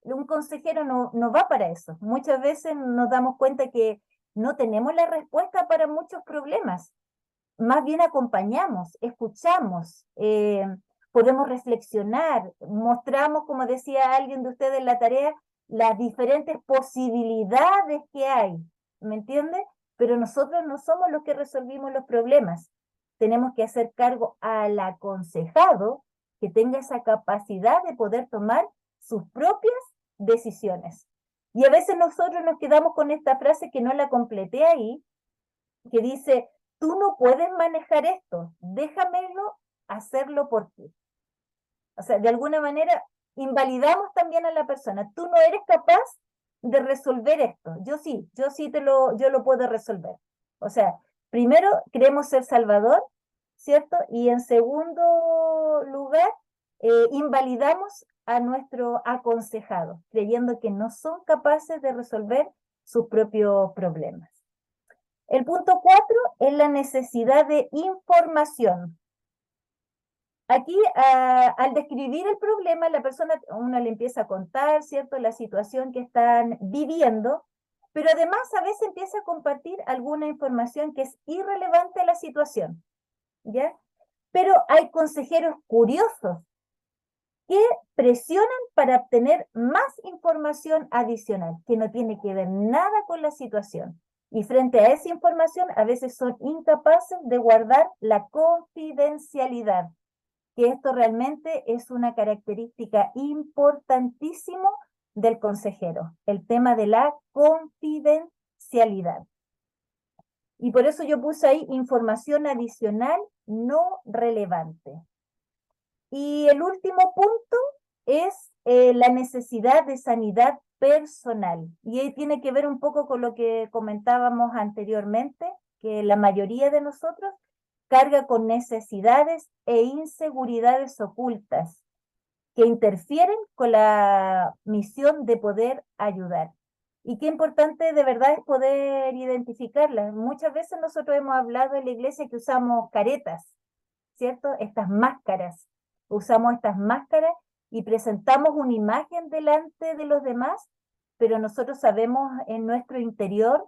Un consejero no va para eso. Muchas veces nos damos cuenta que no tenemos la respuesta para muchos problemas. Más bien acompañamos, escuchamos, podemos reflexionar, mostramos, como decía alguien de ustedes en la tarea, las diferentes posibilidades que hay, ¿me entiende? Pero nosotros no somos los que resolvimos los problemas. Tenemos que hacer cargo al aconsejado que tenga esa capacidad de poder tomar sus propias decisiones. Y a veces nosotros nos quedamos con esta frase que no la completé ahí, que dice, tú no puedes manejar esto, déjamelo hacerlo por ti. O sea, de alguna manera invalidamos también a la persona. Tú no eres capaz de resolver esto. Yo sí yo lo puedo resolver. O sea, primero queremos ser salvador, ¿cierto? Y en segundo lugar, invalidamos a nuestro aconsejado, creyendo que no son capaces de resolver sus propios problemas. El punto 4 es la necesidad de información. Aquí, al describir el problema, la persona, uno le empieza a contar, ¿cierto?, la situación que están viviendo, pero además a veces empieza a compartir alguna información que es irrelevante a la situación, ¿ya? Pero hay consejeros curiosos que presionan para obtener más información adicional, que no tiene que ver nada con la situación. Y frente a esa información, a veces son incapaces de guardar la confidencialidad, que esto realmente es una característica importantísima del consejero, el tema de la confidencialidad. Y por eso yo puse ahí información adicional no relevante. Y el último punto es la necesidad de sanidad personal. Y ahí tiene que ver un poco con lo que comentábamos anteriormente, que la mayoría de nosotros carga con necesidades e inseguridades ocultas que interfieren con la misión de poder ayudar. Y qué importante de verdad es poder identificarlas. Muchas veces nosotros hemos hablado en la iglesia que usamos caretas, ¿cierto? Estas máscaras. Usamos estas máscaras y presentamos una imagen delante de los demás, pero nosotros sabemos en nuestro interior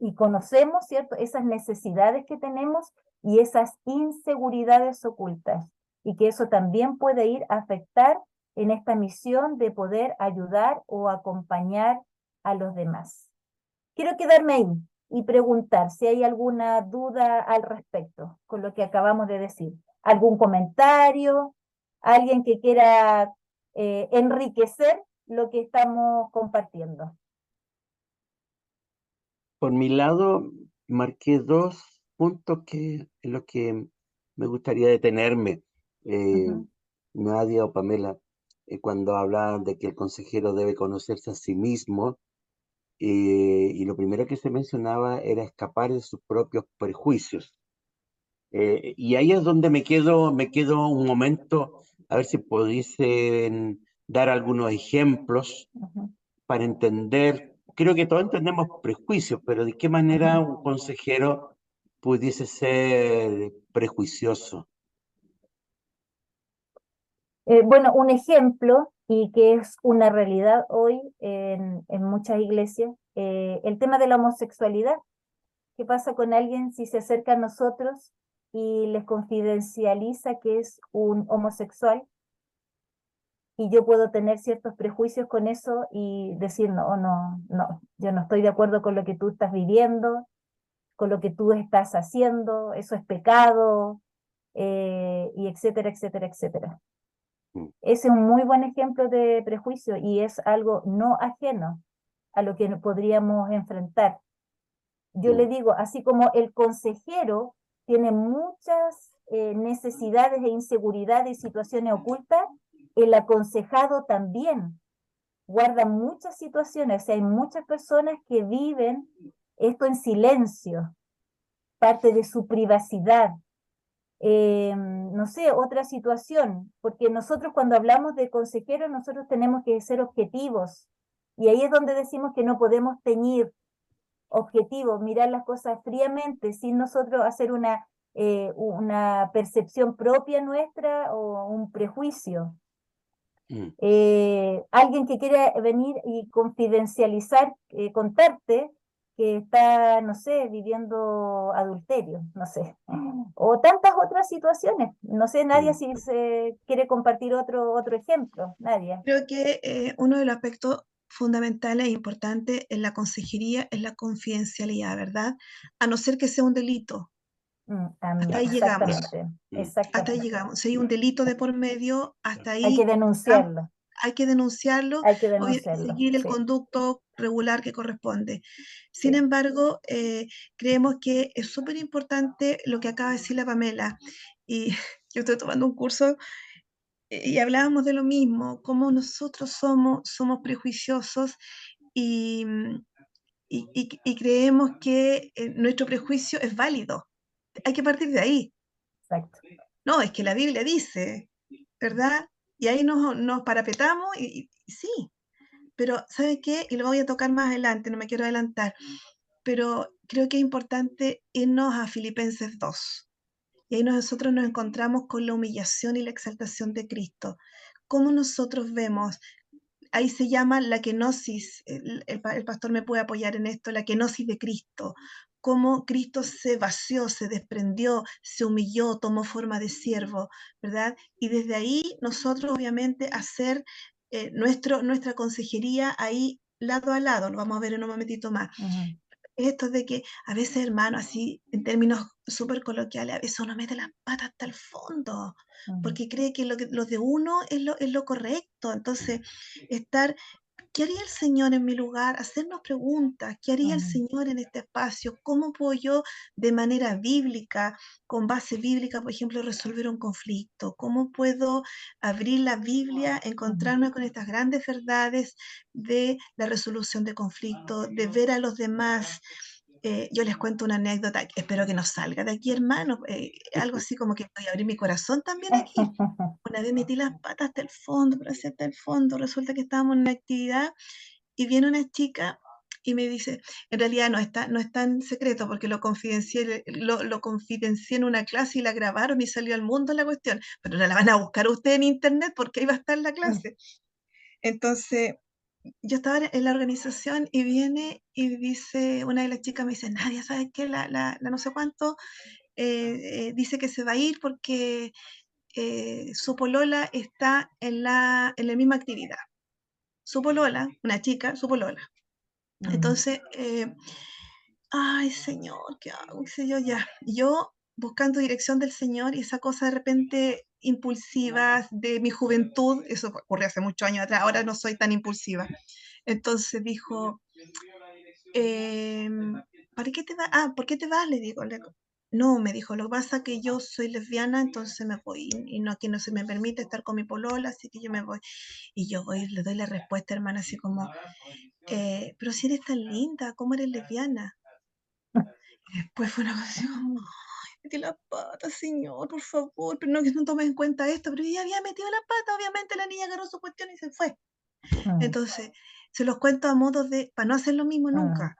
y conocemos, ¿cierto?, esas necesidades que tenemos y esas inseguridades ocultas, y que eso también puede ir a afectar en esta misión de poder ayudar o acompañar a los demás. Quiero quedarme ahí y preguntar si hay alguna duda al respecto con lo que acabamos de decir. ¿Algún comentario? ¿Alguien que quiera enriquecer lo que estamos compartiendo? Por mi lado, marqué 2 puntos en los que me gustaría detenerme. Ujú, Nadia o Pamela, cuando hablaban de que el consejero debe conocerse a sí mismo, y lo primero que se mencionaba era escapar de sus propios prejuicios. Y ahí es donde me quedo un momento, a ver si pudiesen dar algunos ejemplos ujú, para entender. Creo que todos entendemos prejuicios, pero ¿de qué manera ujú. un consejero pudiese ser prejuicioso? Bueno, un ejemplo, y que es una realidad hoy en muchas iglesias, el tema de la homosexualidad. ¿Qué pasa con alguien si se acerca a nosotros y les confidencializa que es un homosexual? Y yo puedo tener ciertos prejuicios con eso y decir, no, no, no, yo no estoy de acuerdo con lo que tú estás viviendo, con lo que tú estás haciendo, eso es pecado, y etcétera, etcétera, etcétera. Mm, Ese es un muy buen ejemplo de prejuicio y es algo no ajeno a lo que podríamos enfrentar. Yo le mm, digo, así como el consejero tiene muchas necesidades e inseguridades y situaciones ocultas, el aconsejado también guarda muchas situaciones. O sea, hay muchas personas que viven esto en silencio, parte de su privacidad. No sé, otra situación, porque nosotros cuando hablamos de consejeros, nosotros tenemos que ser objetivos. Y ahí es donde decimos que no podemos teñir objetivos, mirar las cosas fríamente, sin nosotros hacer una percepción propia nuestra o un prejuicio. mm. Alguien que quiera venir y confidencializar, contarte que está, no sé, viviendo adulterio, no sé, o tantas otras situaciones. No sé, Nadia, Mm. si se quiere compartir otro ejemplo, Nadia. Creo que uno de los aspectos fundamentales e importantes en la consejería es la confidencialidad, ¿verdad? A no ser que sea un delito. Hasta ahí llegamos. Exactamente, Mm. Hasta ahí exactamente. llegamos. Si hay un delito de por medio, hasta Hay que ahí denunciarlo, hay que denunciarlo, hay que denunciarlo, seguir el sí. conducto regular que corresponde. Sin Sí. embargo, creemos que es súper importante lo que acaba de decir la Pamela. Y yo estoy tomando un curso y hablábamos de lo mismo, cómo nosotros somos prejuiciosos y, y creemos que nuestro prejuicio es válido. Hay que partir de ahí. Exacto. No, es que la Biblia dice, ¿verdad? Y ahí nos parapetamos y sí, pero ¿sabe qué? Y lo voy a tocar más adelante, no me quiero adelantar, pero creo que es importante irnos a Filipenses 2. Y ahí nosotros nos encontramos con la humillación y la exaltación de Cristo. Cómo nosotros vemos, ahí se llama la kenosis, el pastor me puede apoyar en esto, la kenosis de Cristo. Cómo Cristo se vació, se desprendió, se humilló, tomó forma de siervo, ¿verdad? Y desde ahí nosotros obviamente hacer nuestra consejería ahí lado a lado, lo vamos a ver en un momentito más. Ujú, Esto de que a veces, hermano, así en términos súper coloquiales, a veces uno mete las patas hasta el fondo, ujú. porque cree que lo de uno es lo correcto. Entonces, estar ¿qué haría el Señor en mi lugar? Hacernos preguntas, ¿qué haría el Ujú, Señor en este espacio? ¿Cómo puedo yo de manera bíblica, con base bíblica, por ejemplo, resolver un conflicto? ¿Cómo puedo abrir la Biblia, ujú, encontrarme con estas grandes verdades de la resolución de conflictos, de ver a los demás? Yo les cuento una anécdota, espero que no salga de aquí, hermano, algo así como que voy a abrir mi corazón también aquí. Una vez metí las patas hasta el fondo, pero hacia hasta el fondo, resulta que estábamos en una actividad y viene una chica y me dice, en realidad no es tan secreto porque lo confidencié en una clase y la grabaron y salió al mundo la cuestión, pero no la van a buscar ustedes en internet porque ahí va a estar la clase. Entonces, yo estaba en la organización y viene y dice, una de las chicas me dice, Nadia, ¿sabes qué? La no sé cuánto dice que se va a ir porque su polola está en la misma actividad. Su polola, una chica, su polola. ujú, Entonces, ay, Señor, ¿qué hago? ¿Qué sé yo? Ya. Yo buscando dirección del Señor y esa cosa de repente impulsiva de mi juventud, eso ocurrió hace muchos años atrás, ahora no soy tan impulsiva. Entonces dijo, ¿para qué te vas? Ah, ¿por qué te vas? Le digo. No, me dijo, lo que pasa es que yo soy lesbiana, entonces me voy y no, aquí no se me permite estar con mi polola, así que yo me voy. Y yo voy, le doy la respuesta, hermana, así como, pero si eres tan linda, ¿cómo eres lesbiana? Y después fue una cosa así como, ay, metí la pata, señor, por favor, pero no que no tomes en cuenta esto, pero ella había metido la pata, obviamente la niña agarró su cuestión y se fue. ujú, Entonces, se los cuento a modo de, para no hacer lo mismo ujú, nunca.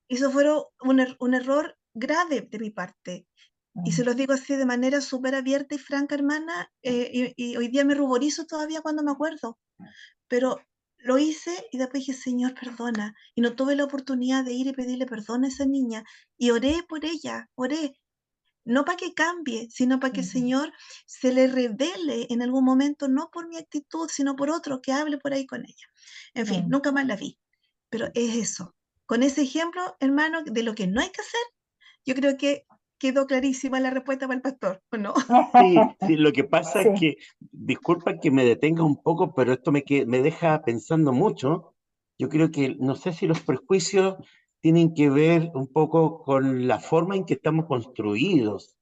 Y eso fue un error grave de mi parte. Y se ujú, los digo así de manera súper abierta y franca, hermana, y hoy día me ruborizo todavía cuando me acuerdo, pero lo hice y después dije, Señor, perdona. Y no tuve la oportunidad de ir y pedirle perdón a esa niña. Y oré por ella, oré. No para que cambie, sino para que el ujú, Señor se le revele en algún momento, no por mi actitud, sino por otro que hable por ahí con ella. En fin, ujú. nunca más la vi. Pero es eso. Con ese ejemplo, hermano, de lo que no hay que hacer, yo creo que quedó clarísima la respuesta para el pastor, ¿o no? Sí, sí, lo que pasa es Sí. que, disculpa que me detenga un poco, pero esto me deja pensando mucho. Yo creo que, no sé si los prejuicios tienen que ver un poco con la forma en que estamos construidos,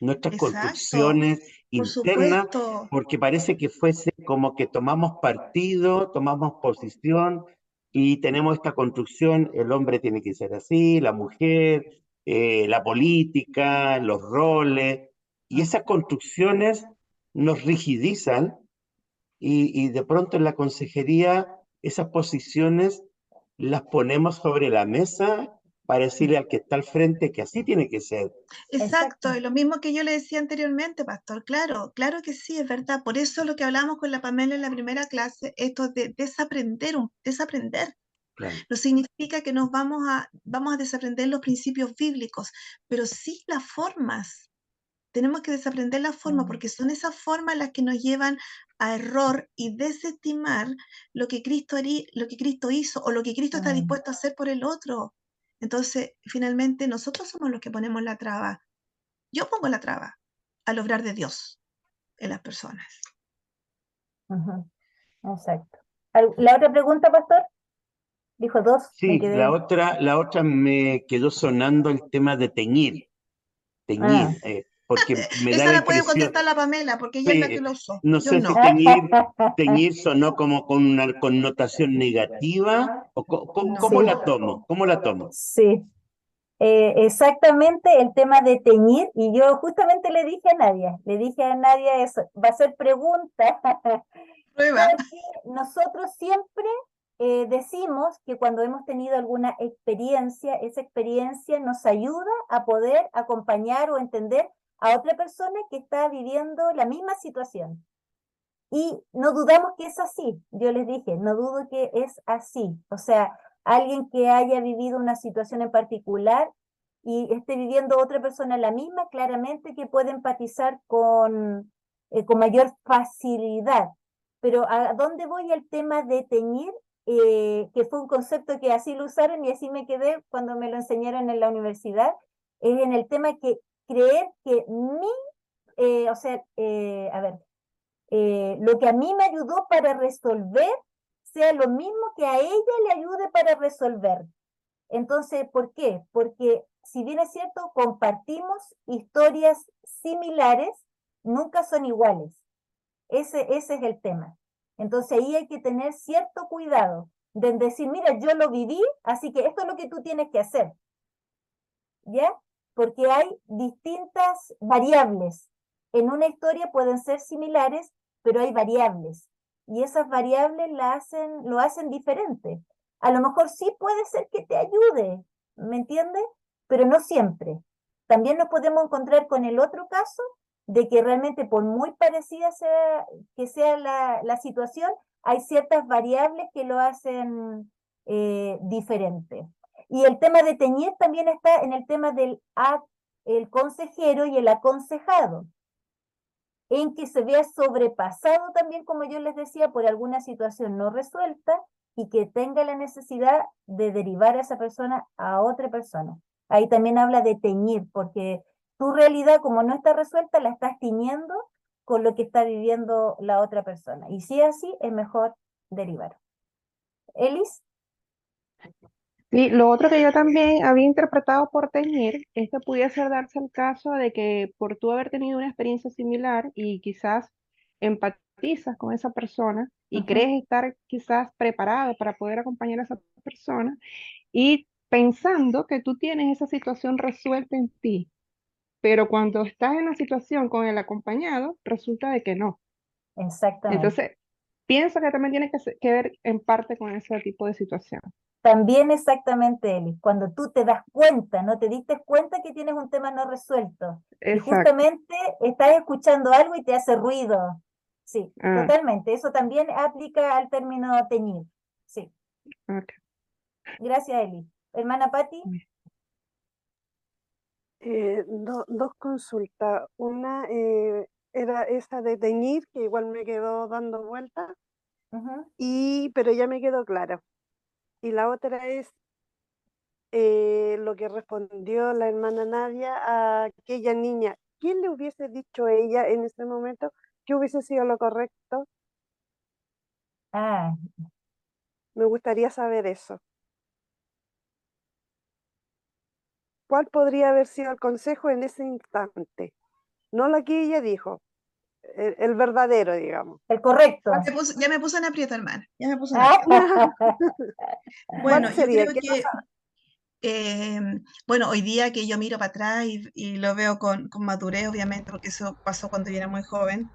nuestras Exacto, construcciones por internas, supuesto. porque parece que fuese como que tomamos partido, tomamos posición y tenemos esta construcción, el hombre tiene que ser así, la mujer, la política, los roles, y esas construcciones nos rigidizan y de pronto en la consejería esas posiciones las ponemos sobre la mesa para decirle al que está al frente que así tiene que ser. Exacto, Exacto. y lo mismo que yo le decía anteriormente, pastor, claro, claro que sí, es verdad. Por eso lo que hablamos con la Pamela en la primera clase, esto de desaprender, desaprender, Claro. no significa que vamos a desaprender los principios bíblicos, pero sí las formas. Tenemos que desaprender las formas Ujú, porque son esas formas las que nos llevan a error y desestimar lo que lo que Cristo hizo o lo que Cristo está ujú, dispuesto a hacer por el otro. Entonces, finalmente, nosotros somos los que ponemos la traba. Yo pongo la traba al obrar de Dios en las personas. ujú. Exacto. ¿La otra pregunta, pastor? Dijo dos, me Sí, quedé. la otra me quedó sonando el tema de Ah. teñir, porque me da Esa la la puede impresión, contestar la Pamela porque ella es sí, la que lo usó. no Yo sé si no. teñir sonó como con una connotación negativa, o cómo No. la tomo, cómo la tomo. Sí, exactamente el tema de teñir, y yo justamente le dije a Nadia eso, va a ser pregunta, Prueba. porque nosotros siempre decimos que cuando hemos tenido alguna experiencia, esa experiencia nos ayuda a poder acompañar o entender a otra persona que está viviendo la misma situación. Y no dudamos que es así, yo les dije, no dudo que es así. O sea, alguien que haya vivido una situación en particular y esté viviendo otra persona la misma, claramente que puede empatizar con mayor facilidad. Pero ¿a dónde voy el tema de teñir? Que fue un concepto que así lo usaron y así me quedé cuando me lo enseñaron en la universidad, es en el tema que creer que a ver, lo que a mí me ayudó para resolver sea lo mismo que a ella le ayude para resolver. Entonces, ¿por qué? Porque si bien es cierto, compartimos historias similares, nunca son iguales. Ese es el tema. Entonces ahí hay que tener cierto cuidado de decir, mira, yo lo viví, así que esto es lo que tú tienes que hacer, ¿ya? Porque hay distintas variables. En una historia pueden ser similares, pero hay variables. Y esas variables lo hacen diferente. A lo mejor sí puede ser que te ayude, ¿me entiendes? Pero no siempre. También nos podemos encontrar con el otro caso de que realmente por muy parecida que sea la situación, hay ciertas variables que lo hacen diferente. Y el tema de teñir también está en el tema del el consejero y el aconsejado, en que se vea sobrepasado también, como yo les decía, por alguna situación no resuelta y que tenga la necesidad de derivar a esa persona a otra persona. Ahí también habla de teñir, porque tu realidad, como no está resuelta, la estás tiñendo con lo que está viviendo la otra persona. Y si es así, es mejor derivar. Elis. Sí, lo otro que yo también había interpretado por teñir es que pudiese darse el caso de que por tú haber tenido una experiencia similar y quizás empatizas con esa persona y crees estar quizás preparado para poder acompañar a esa persona y pensando que tú tienes esa situación resuelta en ti, pero cuando estás en la situación con el acompañado, resulta de que no. Exactamente. Entonces, pienso que también tiene que ver en parte con ese tipo de situación. También exactamente, Eli, cuando tú te das cuenta, no te diste cuenta que tienes un tema no resuelto y Exacto. justamente estás escuchando algo y te hace ruido. Sí, Ah, totalmente. Eso también aplica al término teñir. Sí, ok. gracias, Eli. Hermana Patti. Dos consultas. Una era esa de teñir, que igual me quedó dando vueltas, pero ya me quedó claro. Y la otra es lo que respondió la hermana Nadia a aquella niña. ¿Quién le hubiese dicho a ella en ese momento que hubiese sido lo correcto? Ah, Me gustaría saber eso. ¿Cuál podría haber sido el consejo en ese instante? No lo que ella dijo, el verdadero, digamos. el correcto. Ya me puse en aprieto, hermana. Ya me puse en Ah, aprieto. Bueno, ¿Cuál yo sería? creo que, bueno, hoy día que yo miro para atrás y lo veo con madurez, obviamente, porque eso pasó cuando yo era muy joven.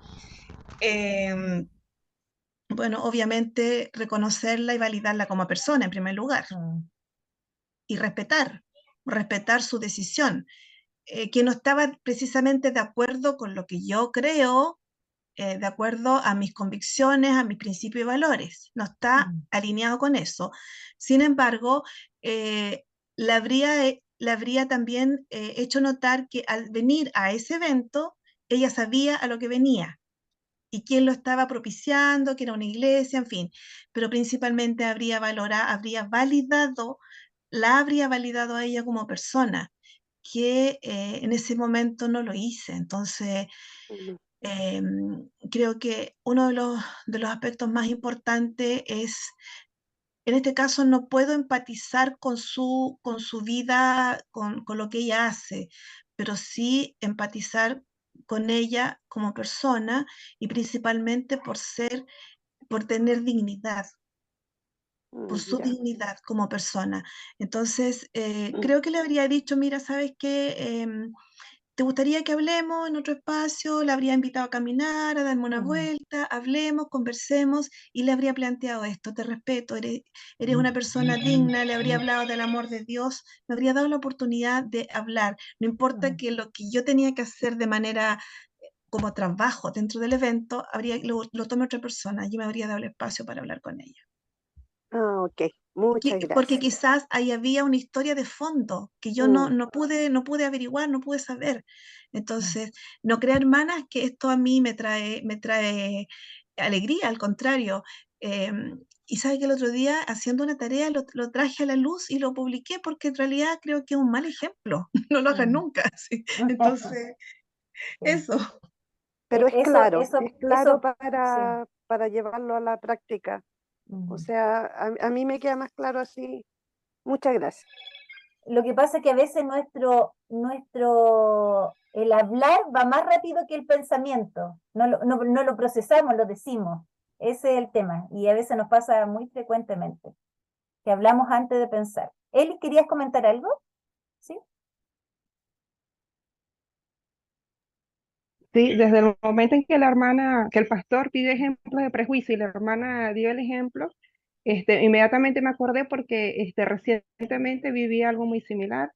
Bueno, obviamente reconocerla y validarla como persona en primer lugar y respetar su decisión, que no estaba precisamente de acuerdo con lo que yo creo, de acuerdo a mis convicciones, a mis principios y valores, no está alineado con eso. Sin embargo, le habría también hecho notar que al venir a ese evento, ella sabía a lo que venía y quién lo estaba propiciando, que era una iglesia, en fin, pero principalmente la habría validado a ella como persona, que en ese momento no lo hice. Entonces, creo que uno de los aspectos más importantes es, en este caso, no puedo empatizar con su vida, con lo que ella hace, pero sí empatizar con ella como persona y principalmente por tener dignidad, por su Ya. dignidad como persona. Entonces, creo que le habría dicho, mira, ¿sabes qué? ¿Te gustaría que hablemos en otro espacio? La habría invitado a caminar, a darme una vuelta, hablemos, conversemos, y le habría planteado esto: te respeto, eres una persona digna, le habría hablado del amor de Dios, me habría dado la oportunidad de hablar, no importa que lo que yo tenía que hacer de manera como trabajo dentro del evento, lo tome otra persona, yo me habría dado el espacio para hablar con ella. Ah, ok. Muchas Porque gracias. quizás ahí había una historia de fondo que yo no pude averiguar, no pude saber. Entonces, no crea, hermanas, que esto a mí me trae alegría, al contrario. Y sabe que el otro día, haciendo una tarea, lo traje a la luz y lo publiqué porque en realidad creo que es un mal ejemplo. No lo hagan nunca. ¿Sí? Entonces, eso. Pero es Eso, claro sí, para llevarlo a la práctica. O sea, a mí me queda más claro así. Muchas gracias. Lo que pasa es que a veces el hablar va más rápido que el pensamiento. No lo procesamos, lo decimos. Ese es el tema. Y a veces nos pasa muy frecuentemente, que hablamos antes de pensar. Eli, ¿querías comentar algo? ¿Sí? Sí, desde el momento en que que el pastor pidió ejemplos de prejuicio y la hermana dio el ejemplo, inmediatamente me acordé porque recientemente viví algo muy similar.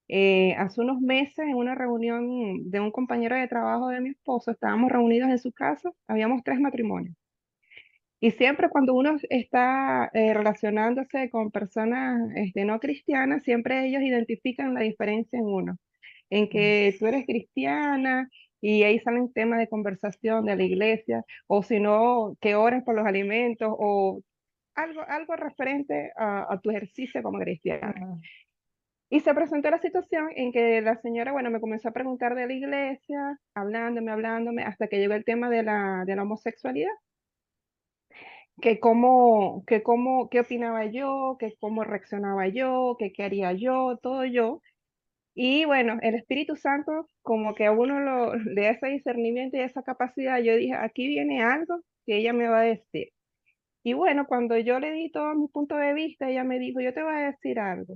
Hace unos meses, en una reunión de un compañero de trabajo de mi esposo, estábamos reunidos en su casa, habíamos 3 matrimonios. Y siempre cuando uno está relacionándose con personas no cristianas, siempre ellos identifican la diferencia en uno, en que tú eres cristiana y ahí salen temas de conversación de la iglesia, o si no, que ores por los alimentos, o algo referente a tu ejercicio como cristiana. Y se presentó la situación en que la señora, bueno, me comenzó a preguntar de la iglesia, hablándome, hasta que llegó el tema de la homosexualidad, qué opinaba yo, que cómo reaccionaba yo, que qué haría yo, todo yo. Y bueno, el Espíritu Santo, como que a uno le da ese discernimiento y esa capacidad, yo dije, aquí viene algo que ella me va a decir. Y bueno, cuando yo le di todo mi punto de vista, ella me dijo, yo te voy a decir algo,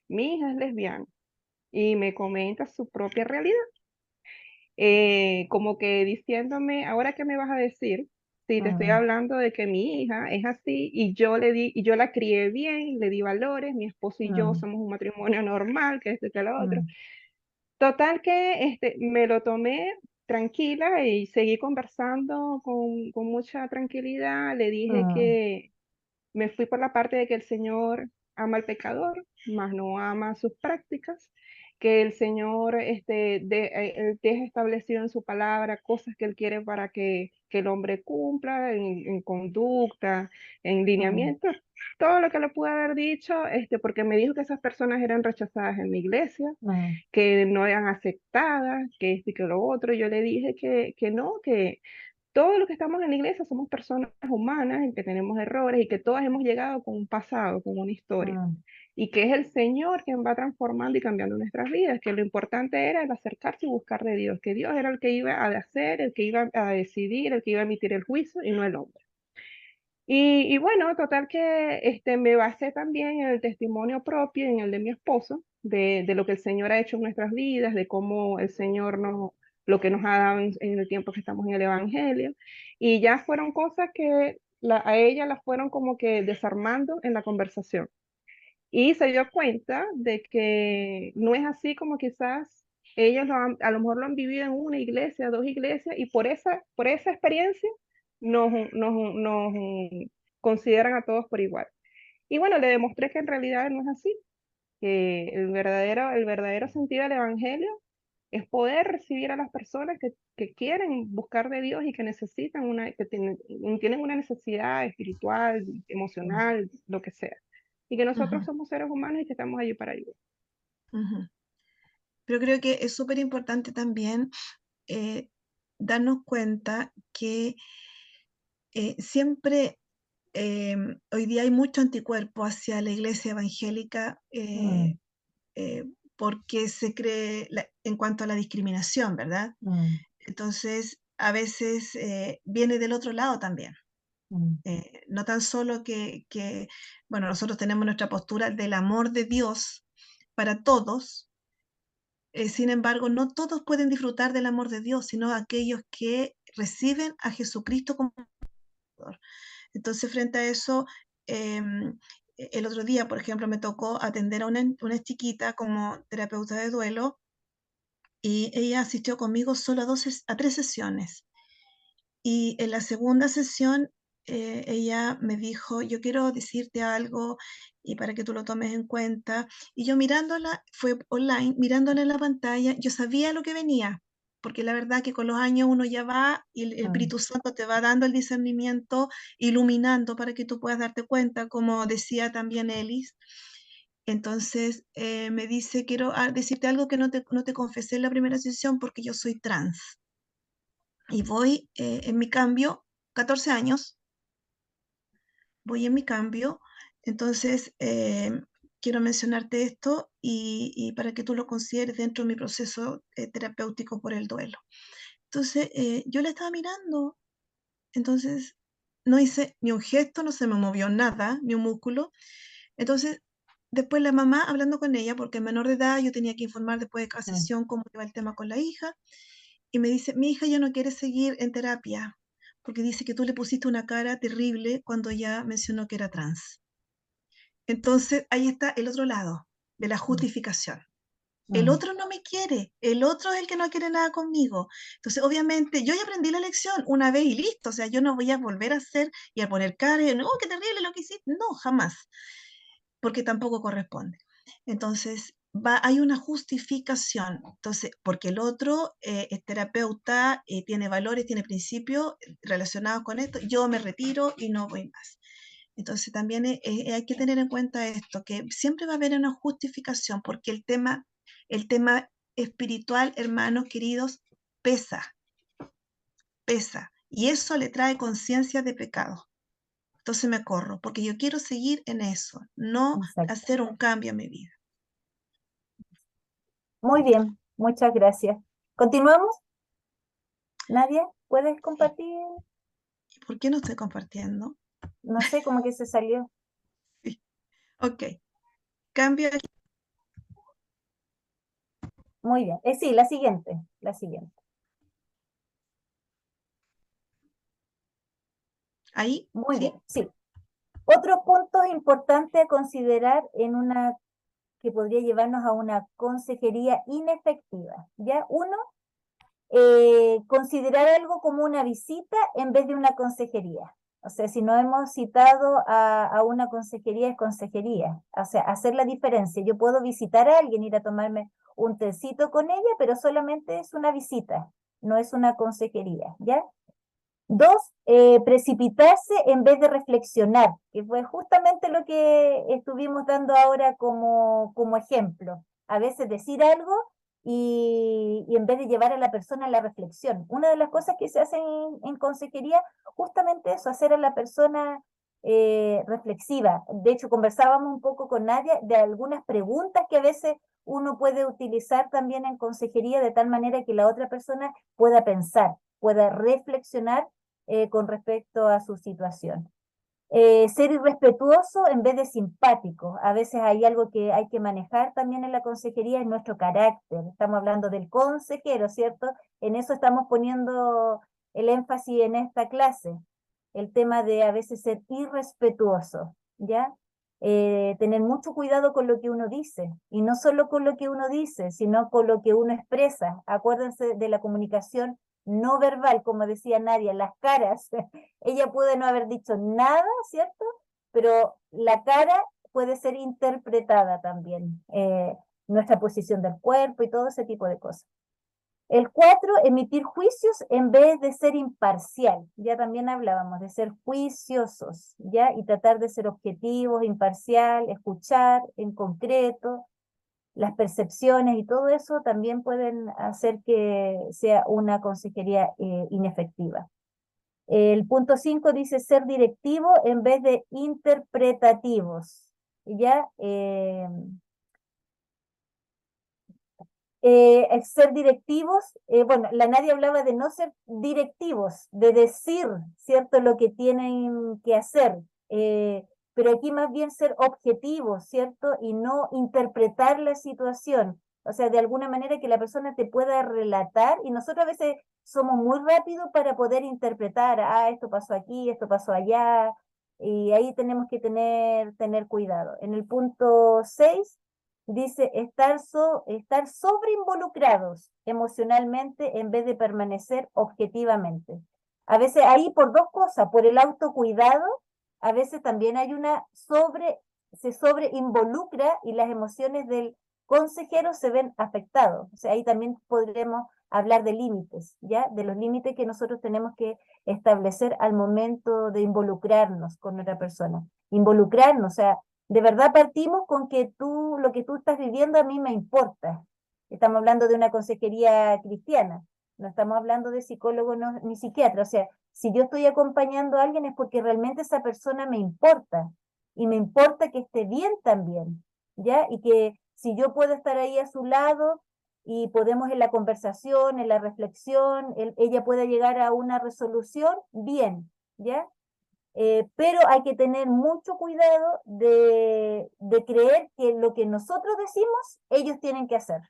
mi hija es lesbiana y me comenta su propia realidad, como que diciéndome, ahora qué me vas a decir, si te estoy hablando de que mi hija es así y y yo la crié bien, le di valores, mi esposo y yo somos un matrimonio normal, que esto y que lo otro. Total que me lo tomé tranquila y seguí conversando con mucha tranquilidad, le dije que me fui por la parte de que el Señor ama al pecador, mas no ama sus prácticas, que el Señor Él deja establecido en su palabra cosas que Él quiere para que el hombre cumpla en conducta, en lineamientos, todo lo que le pude haber dicho, porque me dijo que esas personas eran rechazadas en mi iglesia, que no eran aceptadas, que esto y que lo otro. Yo le dije que no, que todos los que estamos en la iglesia somos personas humanas y que tenemos errores y que todas hemos llegado con un pasado, con una historia. Y que es el Señor quien va transformando y cambiando nuestras vidas, que lo importante era el acercarse y buscar de Dios, que Dios era el que iba a hacer, el que iba a decidir, el que iba a emitir el juicio y no el hombre. Y bueno, total que me basé también en el testimonio propio, en el de mi esposo, de lo que el Señor ha hecho en nuestras vidas, de cómo el Señor lo que nos ha dado en el tiempo que estamos en el Evangelio. Y ya fueron cosas que a ella las fueron como que desarmando en la conversación. Y se dio cuenta de que no es así como quizás ellos a lo mejor lo han vivido en una iglesia, 2 iglesias, y por esa experiencia nos consideran a todos por igual. Y bueno, le demostré que en realidad no es así, que el verdadero sentido del evangelio es poder recibir a las personas que quieren buscar de Dios y que necesitan tienen una necesidad espiritual, emocional, lo que sea. Y que nosotros somos seres humanos y que estamos allí para ayudar. Pero creo que es súper importante también darnos cuenta que siempre hoy día hay mucho anticuerpo hacia la iglesia evangélica porque se cree en cuanto a la discriminación, ¿verdad? Entonces, a veces viene del otro lado también. No tan solo bueno, nosotros tenemos nuestra postura del amor de Dios para todos, sin embargo, no todos pueden disfrutar del amor de Dios, sino aquellos que reciben a Jesucristo como Salvador. Entonces, frente a eso, el otro día, por ejemplo, me tocó atender a una chiquita como terapeuta de duelo y ella asistió conmigo solo a 3 sesiones. Y en la segunda sesión, ella me dijo, yo quiero decirte algo y para que tú lo tomes en cuenta. Y yo mirándola, fue online, mirándola en la pantalla, yo sabía lo que venía, porque la verdad que con los años uno ya va y el Espíritu Santo te va dando el discernimiento, iluminando para que tú puedas darte cuenta, como decía también Elis. Entonces me dice, quiero decirte algo que no te confesé en la primera sesión porque yo soy trans. Y voy en mi cambio, 14 años, voy en mi cambio, entonces quiero mencionarte esto y para que tú lo consideres dentro de mi proceso terapéutico por el duelo. Entonces yo la estaba mirando, entonces no hice ni un gesto, no se me movió nada, ni un músculo. Entonces después la mamá hablando con ella, porque en menor de edad yo tenía que informar después de cada sesión cómo iba el tema con la hija, y me dice, mi hija ya no quiere seguir en terapia, porque dice que tú le pusiste una cara terrible cuando ya mencionó que era trans. Entonces ahí está el otro lado de la justificación. El otro no me quiere, el otro es el que no quiere nada conmigo. Entonces, obviamente, yo ya aprendí la lección una vez y listo, o sea, yo no voy a volver a hacer y a poner cara y, no, qué terrible lo que hiciste. No, jamás, porque tampoco corresponde. Entonces, hay una justificación. Entonces, porque el otro es terapeuta, tiene valores, tiene principios relacionados con esto, yo me retiro y no voy más. Entonces, también hay que tener en cuenta esto, que siempre va a haber una justificación, porque el tema espiritual, hermanos queridos, pesa, pesa. Y eso le trae conciencia de pecado. Entonces me corro, porque yo quiero seguir en eso, no Exacto. hacer un cambio en mi vida. Muy bien, muchas gracias. ¿Continuamos? Nadia, ¿puedes compartir? ¿Por qué no estoy compartiendo? No sé, como que se salió. Sí. Ok, cambio. Muy bien. Sí, la siguiente, la siguiente. Ahí, Muy ¿sí? bien, sí. Otro punto importante a considerar en una que podría llevarnos a una consejería inefectiva. ¿Ya? Uno, considerar algo como una visita en vez de una consejería. O sea, si no hemos citado a una consejería, es consejería. O sea, hacer la diferencia. Yo puedo visitar a alguien, ir a tomarme un tecito con ella, pero solamente es una visita, no es una consejería, ¿ya? Dos, precipitarse en vez de reflexionar, que fue justamente lo que estuvimos dando ahora como ejemplo. A veces decir algo y en vez de llevar a la persona a la reflexión. Una de las cosas que se hacen en consejería, justamente eso, hacer a la persona reflexiva. De hecho, conversábamos un poco con Nadia de algunas preguntas que a veces uno puede utilizar también en consejería de tal manera que la otra persona pueda pensar, pueda reflexionar con respecto a su situación. Ser irrespetuoso en vez de simpático. A veces hay algo que hay que manejar también en la consejería, es nuestro carácter. Estamos hablando del consejero, ¿cierto? En eso estamos poniendo el énfasis en esta clase. El tema de a veces ser irrespetuoso, ¿ya? Tener mucho cuidado con lo que uno dice, y no solo con lo que uno dice, sino con lo que uno expresa. Acuérdense de la comunicación no verbal, como decía Nadia, las caras. Ella puede no haber dicho nada, ¿cierto? Pero la cara puede ser interpretada también, nuestra posición del cuerpo y todo ese tipo de cosas. El 4, emitir juicios en vez de ser imparcial. Ya también hablábamos de ser juiciosos, ¿ya? Y tratar de ser objetivos, imparcial, escuchar en concreto. Las percepciones y todo eso también pueden hacer que sea una consejería inefectiva. El punto 5 dice ser directivo en vez de interpretativos. ¿Ya? Ser directivos, bueno, la Nadia hablaba de no ser directivos, de decir, ¿cierto?, lo que tienen que hacer, pero aquí más bien ser objetivos, ¿cierto?, y no interpretar la situación, o sea, de alguna manera que la persona te pueda relatar, y nosotros a veces somos muy rápidos para poder interpretar, esto pasó aquí, esto pasó allá, y ahí tenemos que tener cuidado. En el punto 6 dice estar sobreinvolucrados emocionalmente en vez de permanecer objetivamente. A veces ahí por dos cosas, por el autocuidado, a veces también hay se sobreinvolucra y las emociones del consejero se ven afectados. O sea, ahí también podremos hablar de límites, ¿ya? De los límites que nosotros tenemos que establecer al momento de involucrarnos con otra persona. Involucrarnos, o sea, de verdad partimos con que lo que tú estás viviendo a mí me importa. Estamos hablando de una consejería cristiana, no estamos hablando de psicólogo ni psiquiatra, o sea, Si yo estoy acompañando a alguien es porque realmente esa persona me importa, y me importa que esté bien también, ¿ya? Y que si yo puedo estar ahí a su lado y podemos en la conversación, en la reflexión, ella pueda llegar a una resolución, bien, ¿ya? Pero hay que tener mucho cuidado de creer que lo que nosotros decimos, ellos tienen que hacer.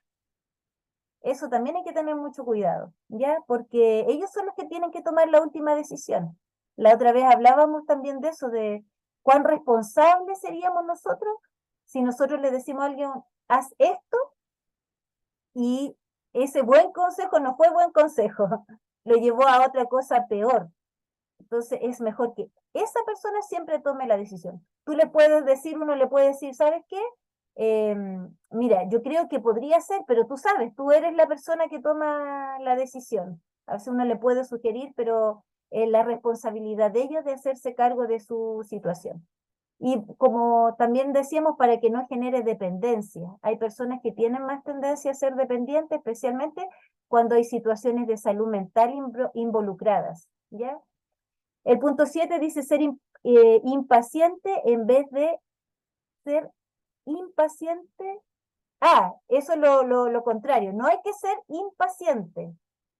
Eso también hay que tener mucho cuidado, ¿ya? Porque ellos son los que tienen que tomar la última decisión. La otra vez hablábamos también de eso, de cuán responsables seríamos nosotros si nosotros le decimos a alguien, haz esto, y ese buen consejo no fue buen consejo, lo llevó a otra cosa peor. Entonces es mejor que esa persona siempre tome la decisión. Tú le puedes decir, uno le puede decir, ¿sabes qué? Mira, yo creo que podría ser, pero tú sabes, tú eres la persona que toma la decisión. A veces uno le puede sugerir, pero es la responsabilidad de ellos de hacerse cargo de su situación. Y como también decíamos, para que no genere dependencia. Hay personas que tienen más tendencia a ser dependientes, especialmente cuando hay situaciones de salud mental involucradas, ¿ya? El punto 7 dice ser impaciente en vez de ser impaciente. Eso es lo contrario. No hay que ser impaciente,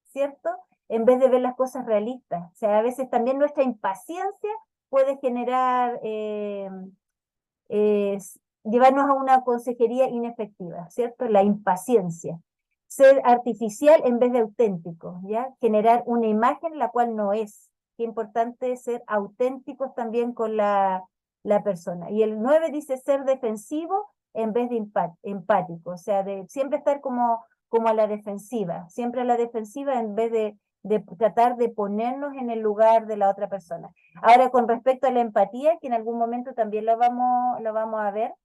¿cierto? En vez de ver las cosas realistas. O sea, a veces también nuestra impaciencia puede generar, llevarnos a una consejería inefectiva, ¿cierto? La impaciencia. Ser artificial en vez de auténtico, ¿ya? Generar una imagen la cual no es. Qué importante es ser auténticos también con la persona. Y el 9 dice ser defensivo en vez de empático, o sea, de siempre estar como a la defensiva, siempre a la defensiva en vez de tratar de ponernos en el lugar de la otra persona. Ahora, con respecto a la empatía, que en algún momento también lo vamos a ver,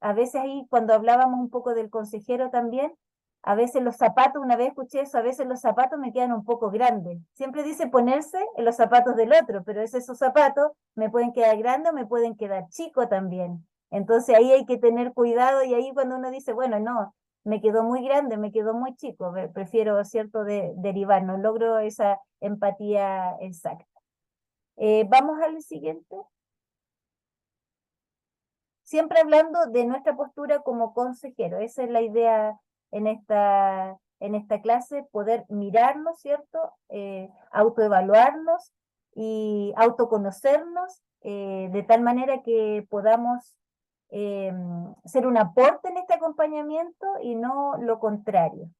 a veces ahí cuando hablábamos un poco del consejero también, a veces los zapatos, una vez escuché eso, a veces los zapatos me quedan un poco grandes. Siempre dice ponerse en los zapatos del otro, pero esos zapatos me pueden quedar grandes o me pueden quedar chicos también. Entonces ahí hay que tener cuidado, y ahí cuando uno dice, bueno, no, me quedó muy grande, me quedó muy chico, prefiero, ¿cierto?, derivar, no logro esa empatía exacta. Vamos al siguiente. Siempre hablando de nuestra postura como consejero. Esa es la idea en esta clase, poder mirarnos, ¿cierto? Autoevaluarnos y autoconocernos, de tal manera que podamos ser un aporte en este acompañamiento y no lo contrario.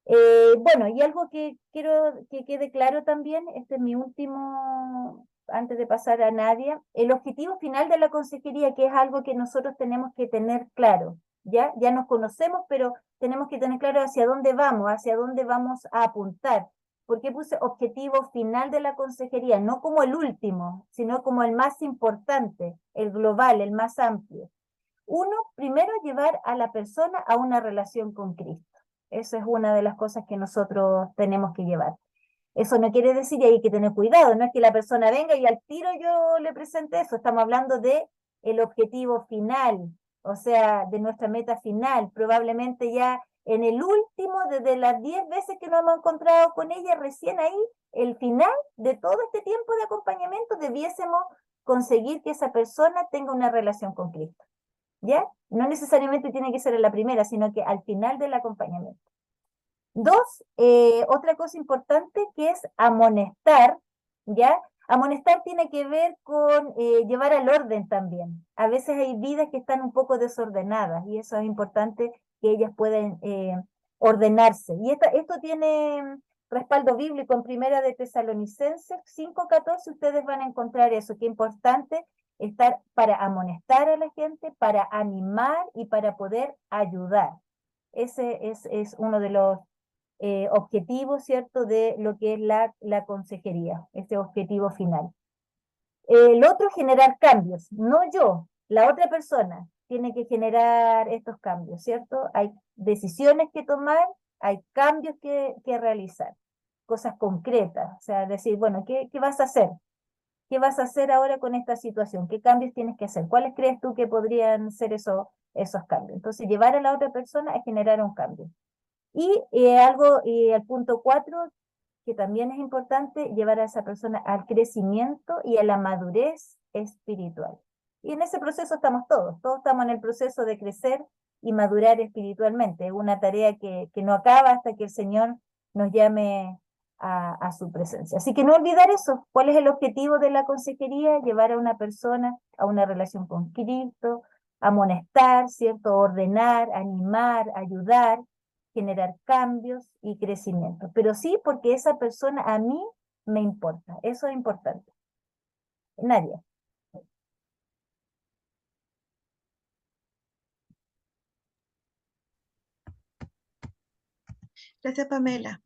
Bueno, y algo que quiero que quede claro también, este es mi último, antes de pasar a Nadia, el objetivo final de la consejería, que es algo que nosotros tenemos que tener claro, ¿ya? Ya nos conocemos, pero tenemos que tener claro hacia dónde vamos a apuntar. ¿Por qué puse objetivo final de la consejería? No como el último, sino como el más importante, el global, el más amplio. Uno, primero llevar a la persona a una relación con Cristo. Eso es una de las cosas que nosotros tenemos que llevar. Eso no quiere decir, y hay que tener cuidado, no es que la persona venga y al tiro yo le presente eso. Estamos hablando de el objetivo final, o sea, de nuestra meta final. Probablemente ya en el último, desde las 10 veces que nos hemos encontrado con ella, recién ahí, el final de todo este tiempo de acompañamiento, debiésemos conseguir que esa persona tenga una relación con Cristo. ¿Ya? No necesariamente tiene que ser en la primera, sino que al final del acompañamiento. Dos, otra cosa importante que es amonestar, ¿ya? Amonestar tiene que ver con llevar al orden también. A veces hay vidas que están un poco desordenadas y eso es importante que ellas puedan ordenarse. Y esto tiene respaldo bíblico en Primera de Tesalonicenses 5:14, ustedes van a encontrar eso, que es importante estar para amonestar a la gente, para animar y para poder ayudar. Ese es uno de los objetivos, ¿cierto?, de lo que es la consejería, ese objetivo final. El otro, generar cambios, no yo, la otra persona tiene que generar estos cambios, ¿cierto? Hay decisiones que tomar, hay cambios que realizar, cosas concretas, o sea, decir, bueno, ¿qué vas a hacer? ¿Qué vas a hacer ahora con esta situación? ¿Qué cambios tienes que hacer? ¿Cuáles crees tú que podrían ser esos cambios? Entonces, llevar a la otra persona a generar un cambio. Y el punto 4, que también es importante llevar a esa persona al crecimiento y a la madurez espiritual. Y en ese proceso estamos todos estamos en el proceso de crecer y madurar espiritualmente. Es una tarea que no acaba hasta que el Señor nos llame a su presencia. Así que no olvidar eso. ¿Cuál es el objetivo de la consejería? Llevar a una persona a una relación con Cristo, amonestar, ¿cierto? Ordenar, animar, ayudar, generar cambios y crecimiento. Pero sí, porque esa persona a mí me importa. Eso es importante. Nadia. Gracias, Pamela.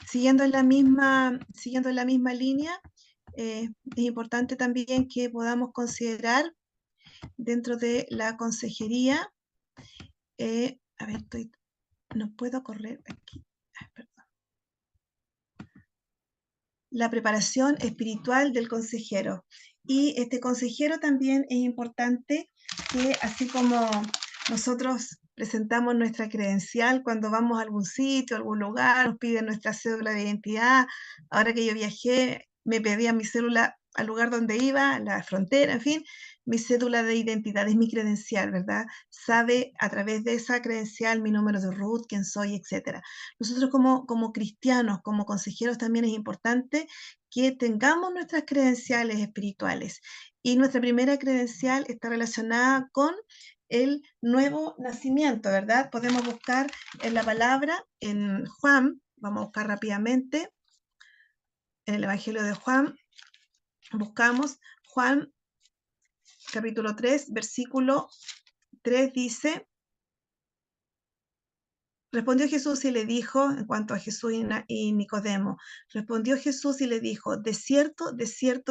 Siguiendo en la misma línea, es importante también que podamos considerar dentro de la consejería, a ver, no puedo correr aquí, perdón. La preparación espiritual del consejero. Y este consejero también es importante que, así como nosotros presentamos nuestra credencial cuando vamos a algún sitio, a algún lugar, nos piden nuestra cédula de identidad. Ahora que yo viajé, me pedían mi cédula al lugar donde iba, a la frontera, en fin, mi cédula de identidad es mi credencial, ¿verdad? Sabe a través de esa credencial mi número de RUT, quién soy, etc. Nosotros como cristianos, como consejeros, también es importante que tengamos nuestras credenciales espirituales. Y nuestra primera credencial está relacionada con el nuevo nacimiento, ¿verdad? Podemos buscar en la palabra, en Juan, vamos a buscar rápidamente, en el Evangelio de Juan, buscamos Juan capítulo 3, versículo 3 dice: respondió Jesús y le dijo, en cuanto a Jesús y Nicodemo, respondió Jesús y le dijo, de cierto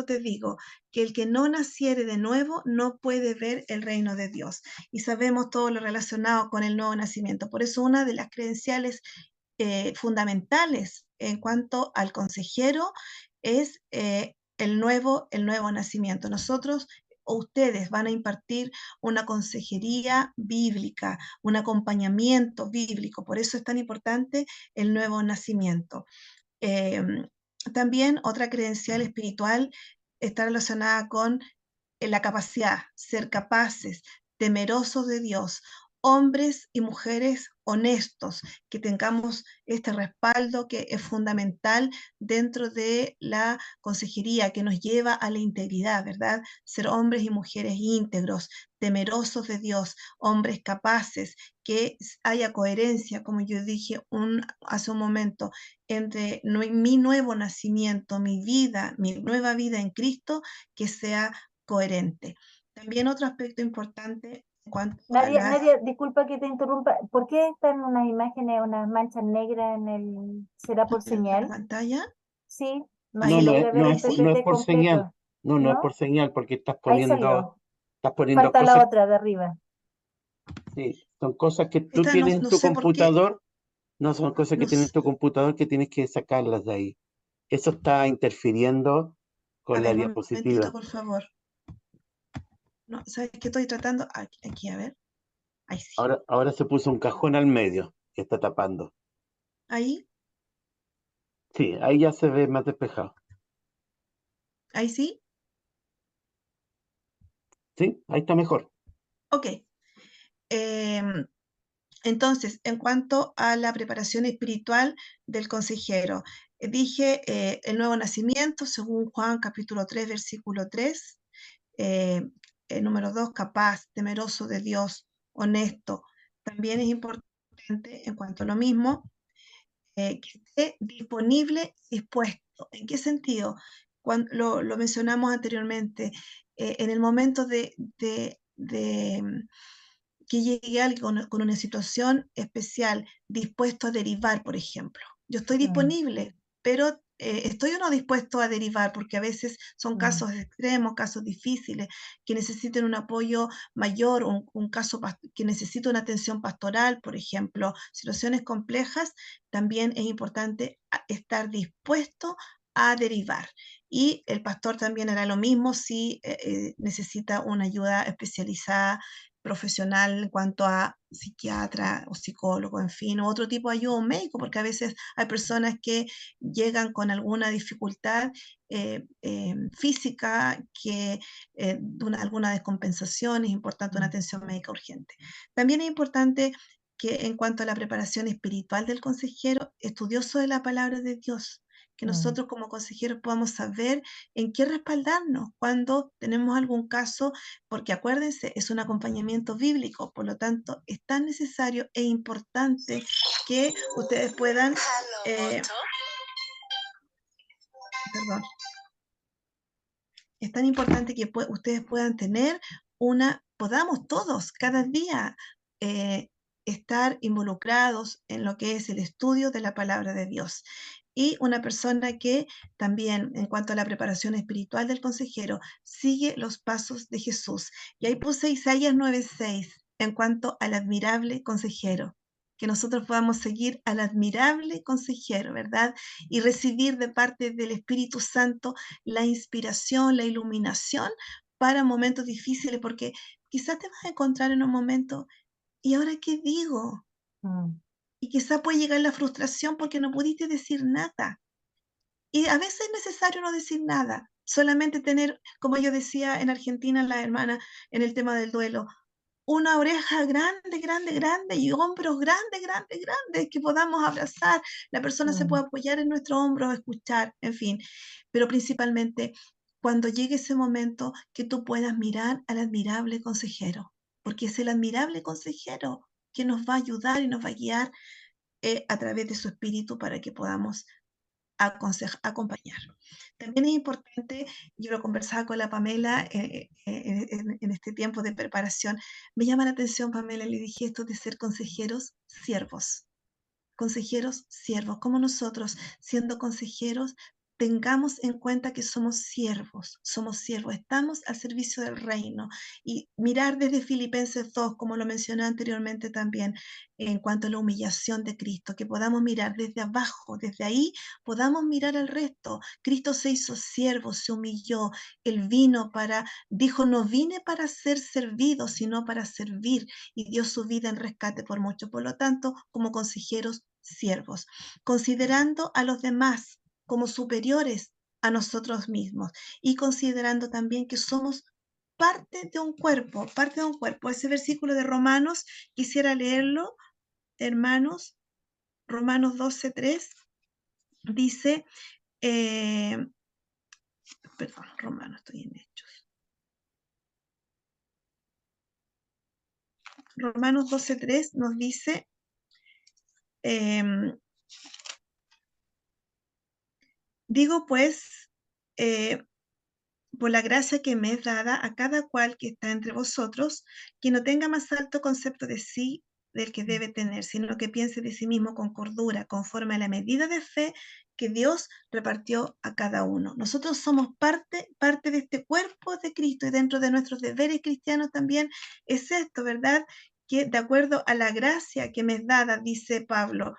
te digo, que el que no naciere de nuevo no puede ver el reino de Dios. Y sabemos todo lo relacionado con el nuevo nacimiento. Por eso una de las credenciales fundamentales en cuanto al consejero es el nuevo nacimiento. Nosotros o ustedes van a impartir una consejería bíblica, un acompañamiento bíblico. Por eso es tan importante el nuevo nacimiento. También otra credencial espiritual está relacionada con la capacidad, ser capaces, temerosos de Dios, hombres y mujeres honestos, que tengamos este respaldo que es fundamental dentro de la consejería, que nos lleva a la integridad, ¿verdad? Ser hombres y mujeres íntegros, temerosos de Dios, hombres capaces, que haya coherencia, como yo dije hace un momento, entre mi nuevo nacimiento, mi vida, mi nueva vida en Cristo, que sea coherente. También otro aspecto importante en cuanto a Nadia, disculpa que te interrumpa. ¿Por qué están unas imágenes, unas manchas negras en el... ¿Será por la señal? pantalla. Sí, no Ahí. se No logra ver el no es PPT por señal. completo. No es ¿No? por señal, porque Ahí salió. estás poniendo Falta la cosas, otra de arriba. sí, son cosas que tú Esta no, tienes en no tu sé por qué. computador, no son cosas que No tienes en sé. tu computador que tienes que sacarlas de ahí. Eso está interfiriendo A con la ver, un momentito, diapositiva. por favor. No, ¿sabes qué estoy tratando? Aquí, a ver. Ahí sí. Ahora se puso un cajón al medio que está tapando. Ahí, Sí, ahí ya se ve más despejado. ahí sí. Sí, ahí está mejor. Ok. Entonces, en cuanto a la preparación espiritual del consejero, dije el nuevo nacimiento, según Juan capítulo 3, versículo 3. El número 2, capaz, temeroso de Dios, honesto. También es importante, en cuanto a lo mismo, que esté disponible, dispuesto. ¿En qué sentido? Cuando lo mencionamos anteriormente, en el momento que llegue alguien con una situación especial, dispuesto a derivar, por ejemplo. Yo estoy disponible, pero ¿estoy o no dispuesto a derivar? Porque a veces son casos extremos, casos difíciles, que necesiten un apoyo mayor, un caso que necesita una atención pastoral, por ejemplo, situaciones complejas. También es importante estar dispuesto a derivar. Y el pastor también hará lo mismo si necesita una ayuda especializada profesional en cuanto a psiquiatra o psicólogo, en fin, o otro tipo de ayuda, un médico, porque a veces hay personas que llegan con alguna dificultad física, alguna descompensación, es importante una atención médica urgente. También es importante que en cuanto a la preparación espiritual del consejero, estudioso de la palabra de Dios, que nosotros como consejeros podamos saber en qué respaldarnos cuando tenemos algún caso, porque acuérdense, es un acompañamiento bíblico, por lo tanto, es tan necesario e importante que ustedes puedan, perdón, es tan importante que ustedes puedan tener podamos todos cada día estar involucrados en lo que es el estudio de la palabra de Dios. Y una persona que también, en cuanto a la preparación espiritual del consejero, sigue los pasos de Jesús. Y ahí puse Isaías 9:6 en cuanto al admirable consejero, que nosotros podamos seguir al admirable consejero, ¿verdad? Y recibir de parte del Espíritu Santo la inspiración, la iluminación para momentos difíciles, porque quizás te vas a encontrar en un momento, ¿y ahora qué digo? Y quizás puede llegar la frustración porque no pudiste decir nada. Y a veces es necesario no decir nada, solamente tener, como yo decía en Argentina, la hermana, en el tema del duelo, una oreja grande, grande, grande y hombros grandes, grandes, grandes que podamos abrazar. La persona se puede apoyar en nuestro hombro, escuchar, en fin. Pero principalmente cuando llegue ese momento que tú puedas mirar al admirable consejero, porque es el admirable consejero que nos va a ayudar y nos va a guiar a través de su espíritu para que podamos acompañar. También es importante, yo lo conversaba con la Pamela en este tiempo de preparación, me llama la atención, Pamela, le dije esto de ser consejeros siervos, como nosotros, siendo consejeros, tengamos en cuenta que somos siervos, estamos al servicio del reino. Y mirar desde Filipenses 2, como lo mencioné anteriormente también, en cuanto a la humillación de Cristo, que podamos mirar desde abajo, desde ahí podamos mirar al resto. Cristo se hizo siervo, se humilló, Él dijo, no vine para ser servido, sino para servir, y dio su vida en rescate por mucho. Por lo tanto, como consejeros, siervos, considerando a los demás como superiores a nosotros mismos y considerando también que somos parte de un cuerpo, Ese versículo de Romanos, quisiera leerlo, hermanos, Romanos 12:3, dice, perdón, Romanos, estoy en Hechos. Romanos 12:3 nos dice, digo pues, por la gracia que me es dada a cada cual que está entre vosotros, que no tenga más alto concepto de sí del que debe tener, sino que piense de sí mismo con cordura, conforme a la medida de fe que Dios repartió a cada uno. Nosotros somos parte de este cuerpo de Cristo, y dentro de nuestros deberes cristianos también es esto, ¿verdad? Que de acuerdo a la gracia que me es dada, dice Pablo,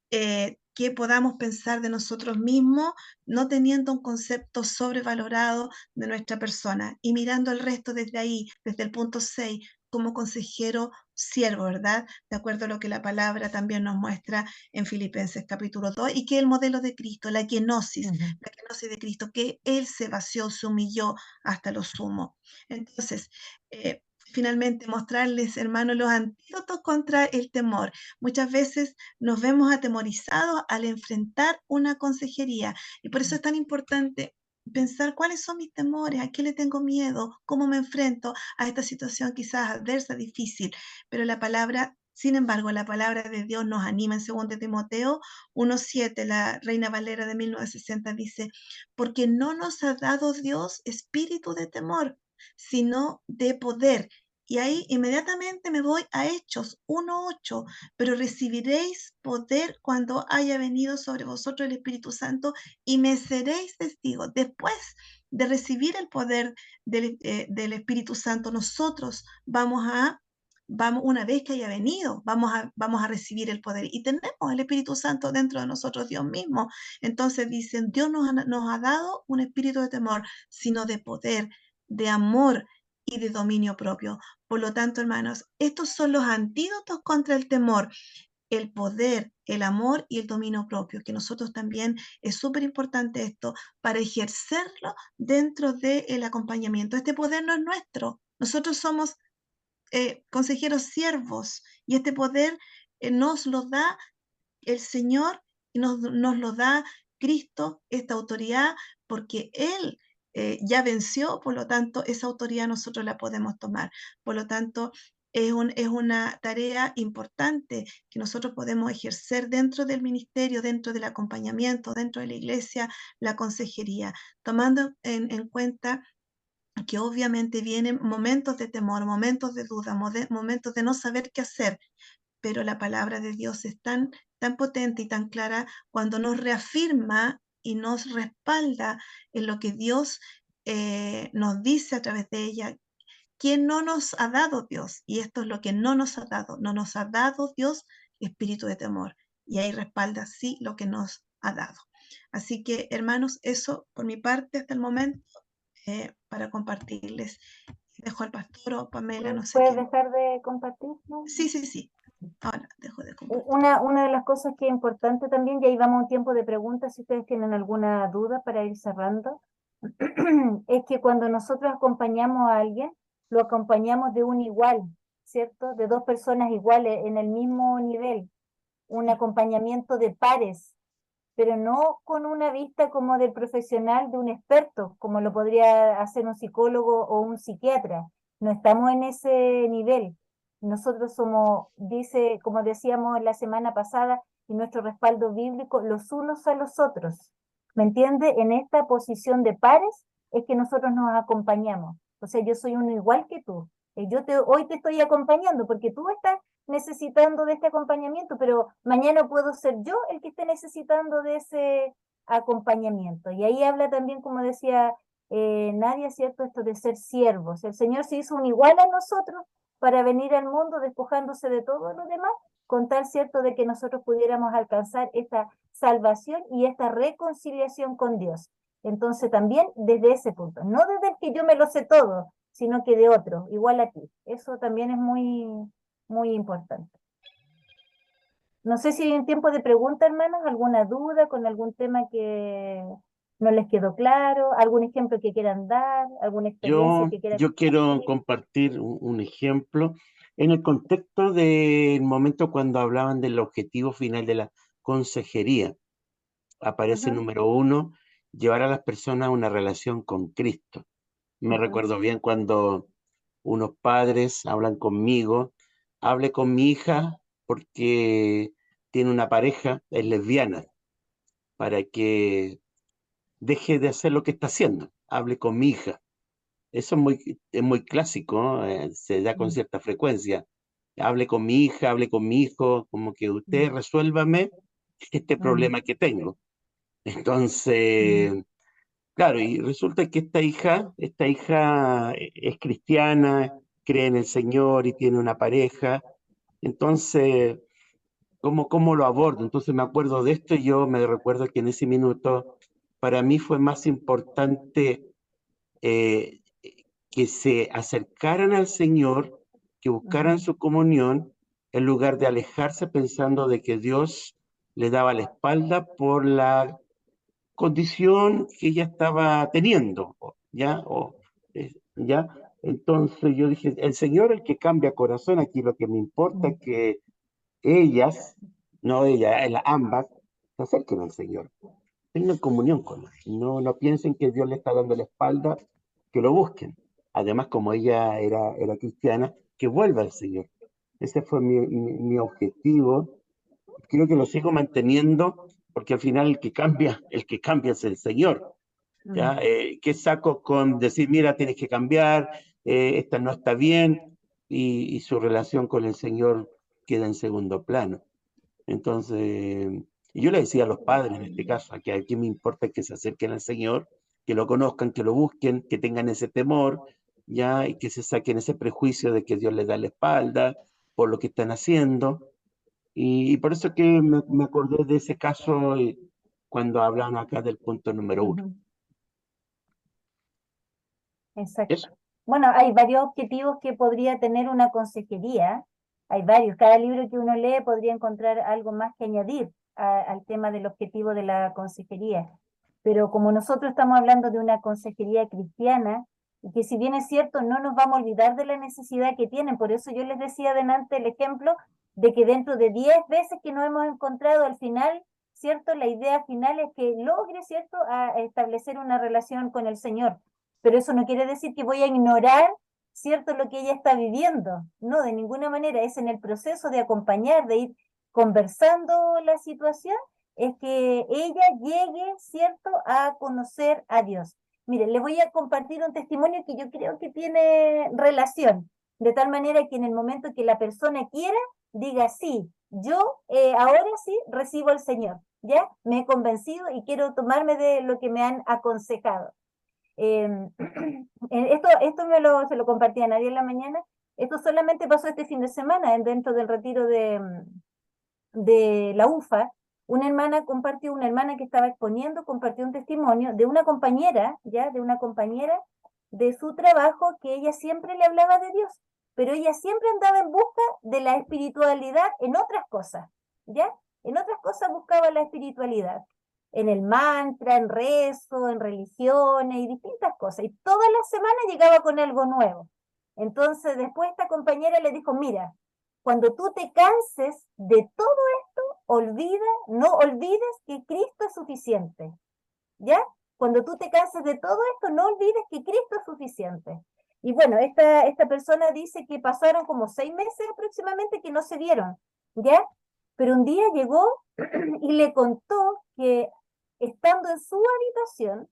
que podamos pensar de nosotros mismos, no teniendo un concepto sobrevalorado de nuestra persona y mirando el resto desde ahí, desde el punto 6, como consejero siervo, ¿verdad? De acuerdo a lo que la palabra también nos muestra en Filipenses capítulo 2, y que el modelo de Cristo, la kenosis de Cristo, que Él se vació, se humilló hasta lo sumo. Entonces, finalmente, mostrarles, hermanos, los antídotos contra el temor. Muchas veces nos vemos atemorizados al enfrentar una consejería, y por eso es tan importante pensar cuáles son mis temores, a qué le tengo miedo, cómo me enfrento a esta situación quizás adversa, difícil, pero sin embargo, la palabra de Dios nos anima en 2 Timoteo 1:7, la Reina Valera de 1960 dice, porque no nos ha dado Dios espíritu de temor, sino de poder. Y ahí inmediatamente me voy a Hechos 1:8, pero recibiréis poder cuando haya venido sobre vosotros el Espíritu Santo y me seréis testigos. Después de recibir el poder del Espíritu Santo, nosotros vamos a vamos, una vez que haya venido, vamos a recibir el poder. Y tenemos el Espíritu Santo dentro de nosotros, Dios mismo. Entonces dicen, Dios nos ha dado un espíritu de temor, sino de poder, de amor y de dominio propio. Por lo tanto, hermanos, estos son los antídotos contra el temor: el poder, el amor y el dominio propio, que nosotros también es súper importante esto para ejercerlo dentro del acompañamiento. Este poder no es nuestro, nosotros somos consejeros siervos, y este poder nos lo da el Señor y nos lo da Cristo, esta autoridad, porque Él ya venció. Por lo tanto, esa autoridad nosotros la podemos tomar. Por lo tanto, es una tarea importante que nosotros podemos ejercer dentro del ministerio, dentro del acompañamiento, dentro de la iglesia, la consejería, tomando en cuenta que obviamente vienen momentos de temor, momentos de duda, momentos de no saber qué hacer, pero la palabra de Dios es tan potente y tan clara cuando nos reafirma y nos respalda en lo que Dios nos dice a través de ella, que no nos ha dado Dios. Y esto es lo que no nos ha dado. No nos ha dado Dios espíritu de temor. Y ahí respalda sí lo que nos ha dado. Así que, hermanos, eso por mi parte hasta el momento para compartirles. Dejo al pastor o Pamela, no sé ¿Puedes quién. dejar de compartir? ¿No? Sí. Ahora dejo de compartir. Una de las cosas que es importante también, y ahí vamos a un tiempo de preguntas, si ustedes tienen alguna duda para ir cerrando, es que cuando nosotros acompañamos a alguien, lo acompañamos de un igual, ¿cierto? De dos personas iguales en el mismo nivel, un acompañamiento de pares, pero no con una vista como de profesional, de un experto, como lo podría hacer un psicólogo o un psiquiatra. No estamos en ese nivel. Nosotros somos, dice, como decíamos la semana pasada, y nuestro respaldo bíblico, los unos a los otros. ¿Me entiende? En esta posición de pares es que nosotros nos acompañamos. O sea, yo soy uno igual que tú. Hoy te estoy acompañando porque tú estás necesitando de este acompañamiento, pero mañana puedo ser yo el que esté necesitando de ese acompañamiento. Y ahí habla también, como decía Nadia, ¿cierto? Esto de ser siervos. El Señor se hizo un igual a nosotros para venir al mundo despojándose de todo lo demás, con tal, ¿cierto?, de que nosotros pudiéramos alcanzar esta salvación y esta reconciliación con Dios. Entonces también desde ese punto, no desde el que yo me lo sé todo, sino que de otro, igual a ti. Eso también es muy importante. No sé si hay un tiempo de pregunta, hermanos, alguna duda con algún tema que no les quedó claro, algún ejemplo que quieran dar, alguna experiencia que quieran Yo quiero compartir. compartir un ejemplo en el contexto del momento cuando hablaban del objetivo final de la consejería. Aparece número 1, llevar a las personas a una relación con Cristo. Me recuerdo bien cuando unos padres hablan conmigo, hablé con mi hija porque tiene una pareja, es lesbiana, para que deje de hacer lo que está haciendo. Hable con mi hija. Eso es muy clásico, ¿no? Se da con cierta frecuencia. Hable con mi hija, hable con mi hijo, como que usted resuélvame este problema que tengo. Entonces, claro, y resulta que esta hija es cristiana, cree en el Señor y tiene una pareja. Entonces, ¿cómo lo abordo? Entonces me acuerdo de esto y yo me recuerdo que en ese minuto para mí fue más importante eh, que se acercaran al Señor, que buscaran su comunión, en lugar de alejarse pensando de que Dios le daba la espalda por la condición que ella estaba teniendo, ¿ya? ¿Ya? Entonces yo dije, el Señor es el que cambia corazón, aquí lo que me importa es que ellas, no ella, ambas, se acerquen al Señor, tengan comunión con Él, no piensen que Dios le está dando la espalda, que lo busquen. Además, como ella era cristiana, que vuelva al Señor. Ese fue mi objetivo. Creo que lo sigo manteniendo porque al final el que cambia es el Señor. ¿Ya? ¿Qué saco con decir, mira, tienes que cambiar, esta no está bien, y su relación con el Señor queda en segundo plano? Entonces, y yo le decía a los padres en este caso, que aquí me importa que se acerquen al Señor, que lo conozcan, que lo busquen, que tengan ese temor, ya, y que se saquen ese prejuicio de que Dios les da la espalda por lo que están haciendo. Y por eso que me acordé de ese caso cuando hablan acá del punto número 1. Ujú. Exacto. Eso. Bueno, hay varios objetivos que podría tener una consejería. Hay varios. Cada libro que uno lee podría encontrar algo más que añadir al tema del objetivo de la consejería. Pero como nosotros estamos hablando de una consejería cristiana, y que si bien es cierto, no nos vamos a olvidar de la necesidad que tienen. Por eso yo les decía adelante el ejemplo de que dentro de 10 veces que nos hemos encontrado al final, ¿cierto? La idea final es que logre, ¿cierto?, a establecer una relación con el Señor. Pero eso no quiere decir que voy a ignorar, ¿cierto?, lo que ella está viviendo. No, de ninguna manera. Es en el proceso de acompañar, de ir conversando la situación, es que ella llegue, ¿cierto?, a conocer a Dios. Miren, les voy a compartir un testimonio que yo creo que tiene relación, de tal manera que en el momento que la persona quiera, diga, sí, yo ahora sí recibo al Señor, ¿ya? Me he convencido y quiero tomarme de lo que me han aconsejado. Esto se lo compartí a nadie en la mañana. Esto solamente pasó este fin de semana dentro del retiro de la UFA. Una hermana que estaba exponiendo, compartió un testimonio de una compañera, ¿ya? De una compañera de su trabajo, que ella siempre le hablaba de Dios, pero ella siempre andaba en busca de la espiritualidad en otras cosas, ¿ya? En otras cosas buscaba la espiritualidad, en el mantra, en rezo, en religiones y distintas cosas, y todas las semanas llegaba con algo nuevo. Entonces después esta compañera le dijo, mira, cuando tú te canses de todo no olvides que Cristo es suficiente, ¿ya? Cuando tú te canses de todo esto, no olvides que Cristo es suficiente. Y bueno, esta persona dice que pasaron como 6 meses aproximadamente que no se vieron, ¿ya? Pero un día llegó y le contó que estando en su habitación,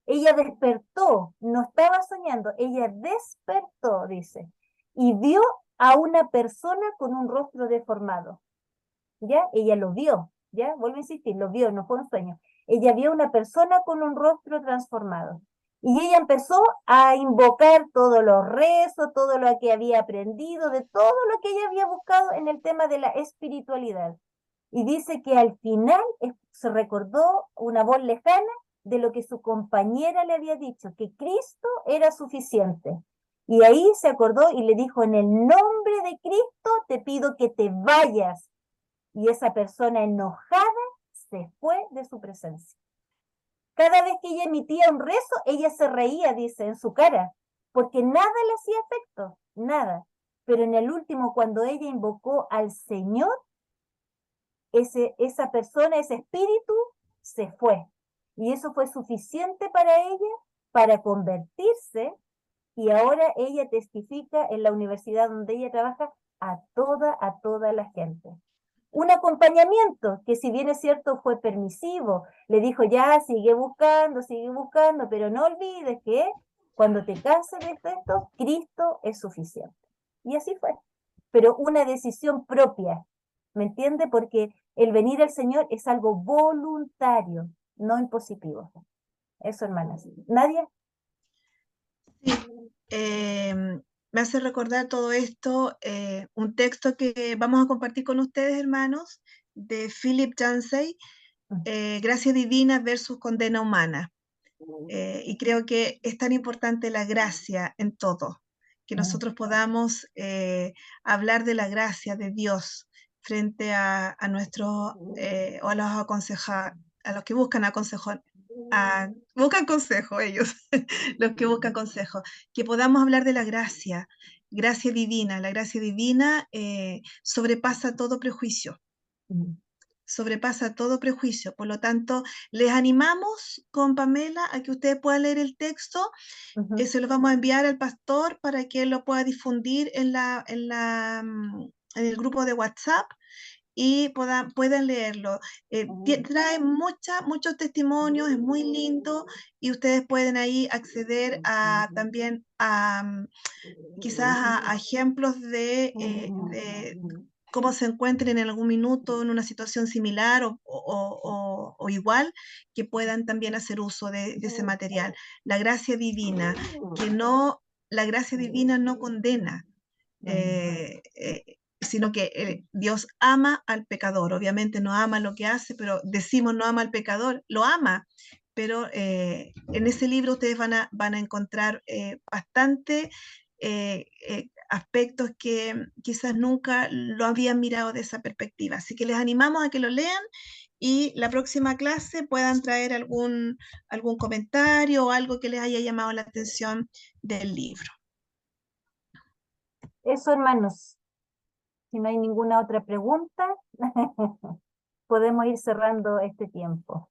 ella despertó, no estaba soñando, ella despertó, dice, y vio a una persona con un rostro deformado. ¿Ya? Ella lo vio, ¿ya? Vuelvo a insistir, lo vio, no fue un sueño. Ella vio una persona con un rostro transformado. Y ella empezó a invocar todos los rezos, todo lo que había aprendido, de todo lo que ella había buscado en el tema de la espiritualidad. Y dice que al final se recordó una voz lejana de lo que su compañera le había dicho, que Cristo era suficiente. Y ahí se acordó y le dijo, en el nombre de Cristo te pido que te vayas. Y esa persona enojada se fue de su presencia. Cada vez que ella emitía un rezo, ella se reía, dice, en su cara, porque nada le hacía efecto, nada. Pero en el último, cuando ella invocó al Señor, esa persona, ese espíritu, se fue. Y eso fue suficiente para ella para convertirse, y ahora ella testifica en la universidad donde ella trabaja a toda la gente. Un acompañamiento que, si bien es cierto, fue permisivo, le dijo, ya, sigue buscando, pero no olvides que cuando te canses de esto, Cristo es suficiente. Y así fue, pero una decisión propia, ¿me entiende? Porque el venir al Señor es algo voluntario, no impositivo. Eso, hermanas. ¿Nadia? Sí, me hace recordar todo esto, un texto que vamos a compartir con ustedes, hermanos, de Philip Yancey, Gracia Divina versus Condena Humana. Y creo que es tan importante la gracia en todo, que nosotros podamos hablar de la gracia de Dios frente a nuestros, o a los que buscan buscan consejo ellos, los que buscan consejo, que podamos hablar de la gracia divina. La gracia divina sobrepasa todo prejuicio. Sobrepasa todo prejuicio. Por lo tanto, les animamos con Pamela a que ustedes puedan leer el texto. Se lo vamos a enviar al pastor para que él lo pueda difundir en el grupo de WhatsApp y puedan leerlo. Trae muchos testimonios, es muy lindo, y ustedes pueden ahí acceder también a quizás a ejemplos de cómo se encuentren en algún minuto en una situación similar o igual, que puedan también hacer uso de ese material. La gracia divina, la gracia divina no condena, sino que Dios ama al pecador. Obviamente no ama lo que hace, pero decimos no ama al pecador, lo ama. Pero en ese libro ustedes van a encontrar bastante aspectos que quizás nunca lo habían mirado de esa perspectiva. Así que les animamos a que lo lean y la próxima clase puedan traer algún comentario o algo que les haya llamado la atención del libro. Eso, hermanos. Si no hay ninguna otra pregunta, podemos ir cerrando este tiempo.